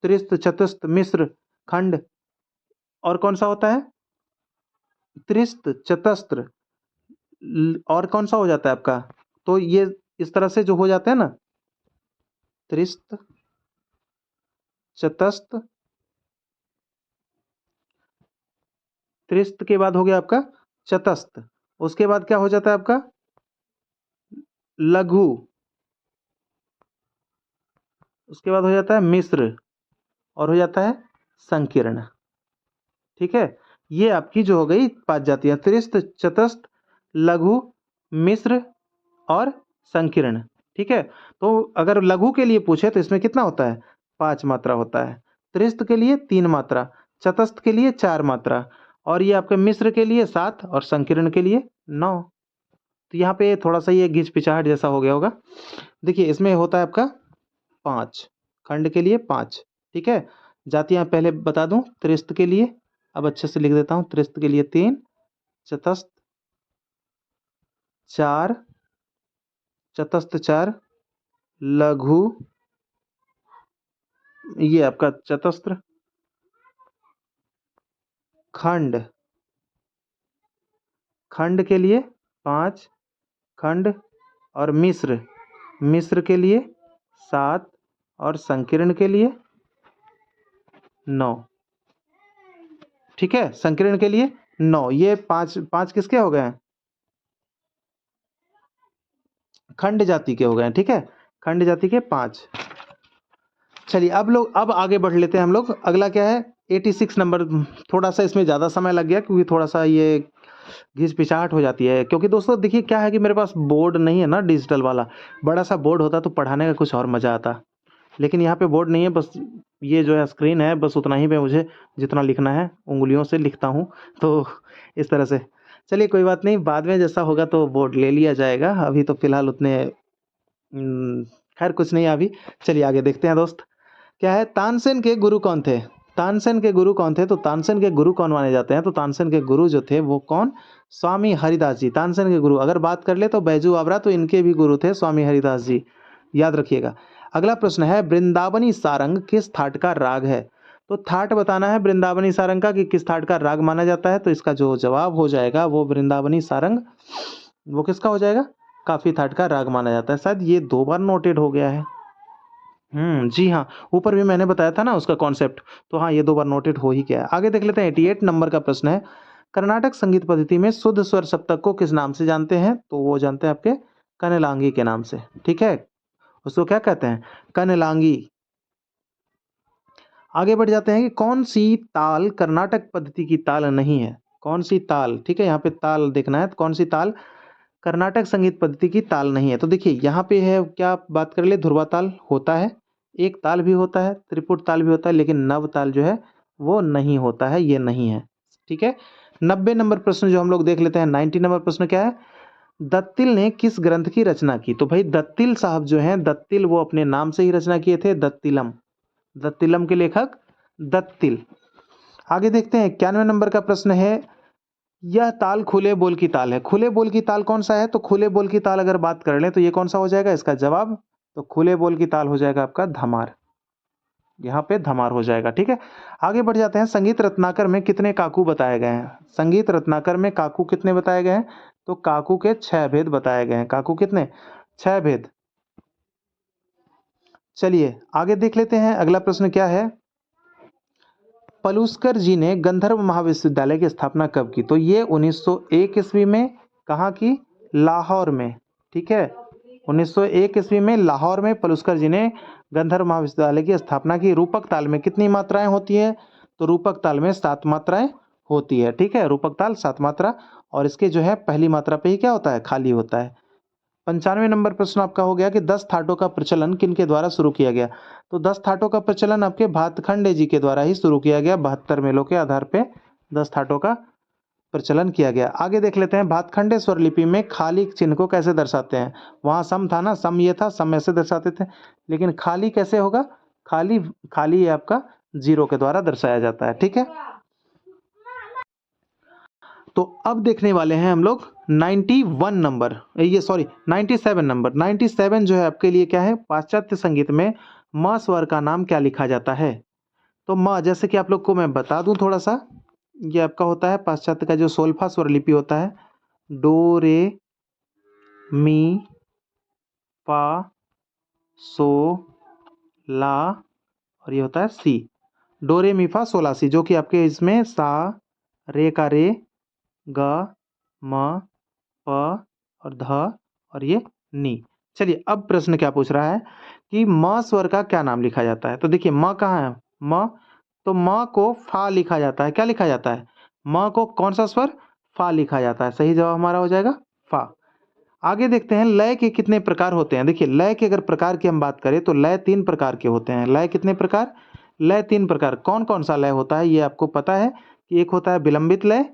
त्रिस्त, चतुस्थ, मिश्र, खंड, और कौन सा होता है त्रिस्त, चतस्त्र, और कौन सा हो जाता है आपका, तो ये इस तरह से जो हो जाते हैं ना, त्रिस्त, चतस्थ, त्रिस्त के बाद हो गया आपका चतस्थ, उसके बाद क्या हो जाता है आपका लघु, उसके बाद हो जाता है मिश्र, और हो जाता है संकीर्ण। ठीक है, ये आपकी जो हो गई 5 जातियां, त्रिस्त, चतस्थ, लघु, मिश्र और संकीर्ण। ठीक है, तो अगर लघु के लिए पूछे तो इसमें कितना होता है 5 मात्रा होता है, त्रिस्त के लिए 3 मात्रा, चतस्थ के लिए 4 मात्रा, और ये आपके मिश्र के लिए 7 और संकीर्ण के लिए 9। तो यहाँ पे थोड़ा सा ये घिचपिचाहट जैसा हो गया होगा। देखिए इसमें होता है आपका 5, खंड के लिए 5। ठीक है, जातियां पहले बता दूं, त्रिस्त के लिए अब अच्छे से लिख देता हूं, त्रिस्त के लिए 3, चतस्थ 4, चतस्थ 4, लघु ये आपका चतस्त्र, खंड, खंड के लिए 5 खंड, और मिश्र, मिश्र के लिए 7 और संकीर्ण के लिए 9। ठीक है, संकीर्ण के लिए 9, ये 5 किसके हो गए हैं खंड जाति के हो गए हैं। ठीक है, खंड जाति के 5। चलिए अब आगे बढ़ लेते हैं हम लोग। अगला क्या है 86 नंबर, थोड़ा सा इसमें ज़्यादा समय लग गया क्योंकि थोड़ा सा ये घिचपिचाहट हो जाती है, क्योंकि दोस्तों देखिए क्या है कि मेरे पास बोर्ड नहीं है ना डिजिटल वाला, बड़ा सा बोर्ड होता तो पढ़ाने का कुछ और मज़ा आता, लेकिन यहाँ पे बोर्ड नहीं है, बस ये जो है स्क्रीन है, बस उतना ही पे मुझे जितना लिखना है उंगलियों से लिखता हूँ, तो इस तरह से। चलिए कोई बात नहीं, बाद में जैसा होगा तो बोर्ड ले लिया जाएगा, अभी तो फिलहाल उतने खैर कुछ नहीं अभी। चलिए आगे देखते हैं दोस्त, क्या है तानसेन के गुरु कौन थे। तानसेन के गुरु कौन थे, तो तानसेन के गुरु कौन माने जाते हैं, तो तानसेन के गुरु जो थे वो कौन, स्वामी हरिदास जी। तानसेन के गुरु अगर बात कर ले तो बैजू बावरा, तो इनके भी गुरु थे स्वामी हरिदास जी, याद रखिएगा। अगला प्रश्न है वृंदावनी सारंग किस थाट का राग है। तो थाट बताना है वृंदावनी सारंग का कि किस थाट का राग माना जाता है, तो इसका जो जवाब हो जाएगा वो वृंदावनी सारंग, वो किसका हो जाएगा काफी थाट का राग माना जाता है। शायद ये 2 बार नोटेड हो गया है। जी हाँ, ऊपर भी मैंने बताया था ना उसका कॉन्सेप्ट, तो हाँ ये 2 बार नोटेड हो ही गया है। आगे देख लेते हैं 88 नंबर का प्रश्न है, कर्नाटक संगीत पद्धति में शुद्ध स्वर सप्तक को किस नाम से जानते हैं, तो वो जानते हैं आपके कनेलांगी के नाम से। ठीक है, उसको क्या कहते हैं कनेलांगी। आगे बढ़ जाते हैं कि कौन सी ताल कर्नाटक पद्धति की ताल नहीं है, कौन सी ताल। ठीक है, यहाँ पे ताल देखना है, तो कौन सी ताल कर्नाटक संगीत पद्धति की ताल नहीं है। तो देखिए यहाँ पे है, क्या बात कर ले, ध्रुवा ताल होता है, एक ताल भी होता है, त्रिपुट ताल भी होता है, लेकिन नव ताल जो है वो नहीं होता है, ये नहीं है। ठीक है, 90 नंबर प्रश्न जो हम लोग देख लेते हैं। 90 नंबर प्रश्न क्या है, दत्तिल ने किस ग्रंथ की रचना की। तो भाई दत्तिल साहब जो हैं, दत्तिल वो अपने नाम से ही रचना किए थे, दत्तिलम, दत्तिलम के लेखक दत्तिल। आगे देखते हैं 91 नंबर का प्रश्न है, यह ताल खुले बोल की ताल है। खुले बोल की ताल कौन सा है, तो खुले बोल की ताल अगर बात कर लें तो ये कौन सा हो जाएगा इसका जवाब, तो खुले बोल की ताल हो जाएगा आपका धमार, यहाँ पे धमार हो जाएगा। ठीक है, आगे बढ़ जाते हैं। संगीत रत्नाकर में कितने काकू बताए गए हैं। संगीत रत्नाकर में काकू कितने बताए गए हैं, तो काकू के 6 भेद बताए गए हैं। काकू कितने 6 भेद। चलिए आगे देख लेते हैं, अगला प्रश्न क्या है, पलुस्कर जी ने गंधर्व महाविश्वविद्यालय की स्थापना कब की। तो ये 1901 ईस्वी में, कहाँ की, लाहौर में। ठीक है, 1901 ईस्वी में लाहौर में पलुस्कर जी ने गंधर्व महाविश्वविद्यालय की स्थापना की। रूपक ताल में कितनी मात्राएं होती है, तो रूपक ताल में 7 मात्राएं होती है। ठीक है, रूपक ताल 7 मात्रा, और इसके जो है पहली मात्रा पे ही क्या होता है, खाली होता है। 95 नंबर प्रश्न आपका हो गया कि 10 थाटों का प्रचलन किनके द्वारा शुरू किया गया। तो 10 थाटों का प्रचलन आपके भातखंडे जी के द्वारा ही शुरू किया गया, 72 मेलों के आधार पे 10 थाटों का प्रचलन किया गया। आगे देख लेते हैं, भातखंडे स्वरलिपि में खाली चिन्ह को कैसे दर्शाते हैं। वहाँ सम था ना, सम ये था, सम ऐसे दर्शाते थे, लेकिन खाली कैसे होगा, खाली खाली ये आपका जीरो के द्वारा दर्शाया जाता है। ठीक है, तो अब देखने वाले हैं हम लोग 91 नंबर, ये सॉरी 97 नंबर। 97 जो है आपके लिए क्या है, पाश्चात्य संगीत में म स्वर का नाम क्या लिखा जाता है। तो म, जैसे कि आप लोग को मैं बता दूं थोड़ा सा, ये आपका होता है पाश्चात्य का जो सोल्फा स्वर लिपि होता है, डो रे मी पा सो ला, और ये होता है सी, डो रे मी फा सो ला सी, जो कि आपके इसमें सा, रे का रे, ग, म, प और ध और ये नी। चलिए अब प्रश्न क्या पूछ रहा है कि म स्वर का क्या नाम लिखा जाता है। तो देखिए म कहाँ है, म, तो म को फा लिखा जाता है। क्या लिखा जाता है, म को कौन सा स्वर, फा लिखा जाता है। सही जवाब हमारा हो जाएगा फा। आगे देखते हैं लय के कितने प्रकार होते हैं। देखिए लय के अगर प्रकार की हम बात करें तो लय 3 प्रकार के होते हैं। लय कितने प्रकार, लय 3 प्रकार। कौन कौन सा लय होता है ये आपको पता है कि एक होता है विलंबित लय,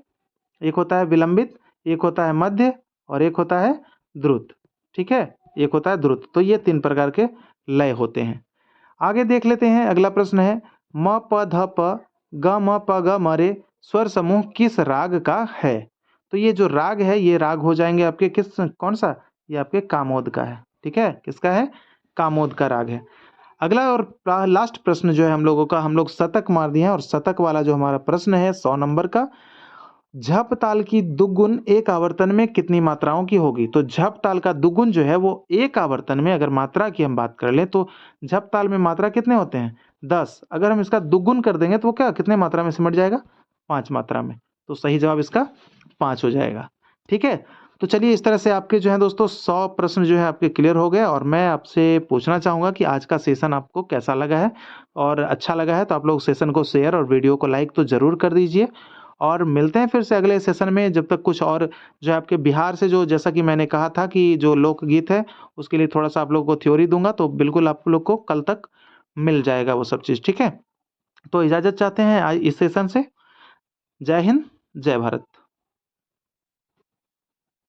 एक होता है विलंबित, एक होता है मध्य और एक होता है द्रुत। ठीक है, एक होता है द्रुत। तो ये 3 प्रकार के लय होते हैं। आगे देख लेते हैं, अगला प्रश्न है म प ध प ग म प ग म रे स्वर समूह किस राग का है। तो ये जो राग है ये राग हो जाएंगे आपके किस, कौन सा, ये आपके कामोद का है। ठीक है, किसका है, कामोद का राग है। अगला और लास्ट प्रश्न जो है हम लोगों का, हम लोग शतक मार दिए हैं, और शतक वाला जो हमारा प्रश्न है 100 नंबर का, झप ताल की दुगुन एक आवर्तन में कितनी मात्राओं की होगी। तो झप ताल का दुगुन जो है वो एक आवर्तन में, अगर मात्रा की हम बात कर लें तो झप ताल में मात्रा कितने होते हैं, 10। अगर हम इसका दुगुन कर देंगे तो वो क्या, कितने मात्रा में सिमट जाएगा, 5 मात्रा में। तो सही जवाब इसका 5 हो जाएगा। ठीक है, तो चलिए इस तरह से आपके जो है दोस्तों 100 प्रश्न जो है आपके क्लियर हो गए। और मैं आपसे पूछना चाहूँगा कि आज का सेशन आपको कैसा लगा है, और अच्छा लगा है तो आप लोग सेशन को शेयर और वीडियो को लाइक तो ज़रूर कर दीजिए। और मिलते हैं फिर से अगले सेशन में, जब तक कुछ और जो है आपके बिहार से, जो जैसा कि मैंने कहा था कि जो लोकगीत है उसके लिए थोड़ा सा आप लोग को थ्योरी दूंगा, तो बिल्कुल आप लोग को कल तक मिल जाएगा वो सब चीज़। ठीक है, तो इजाज़त चाहते हैं आज इस सेशन से। जय हिंद, जय भारत।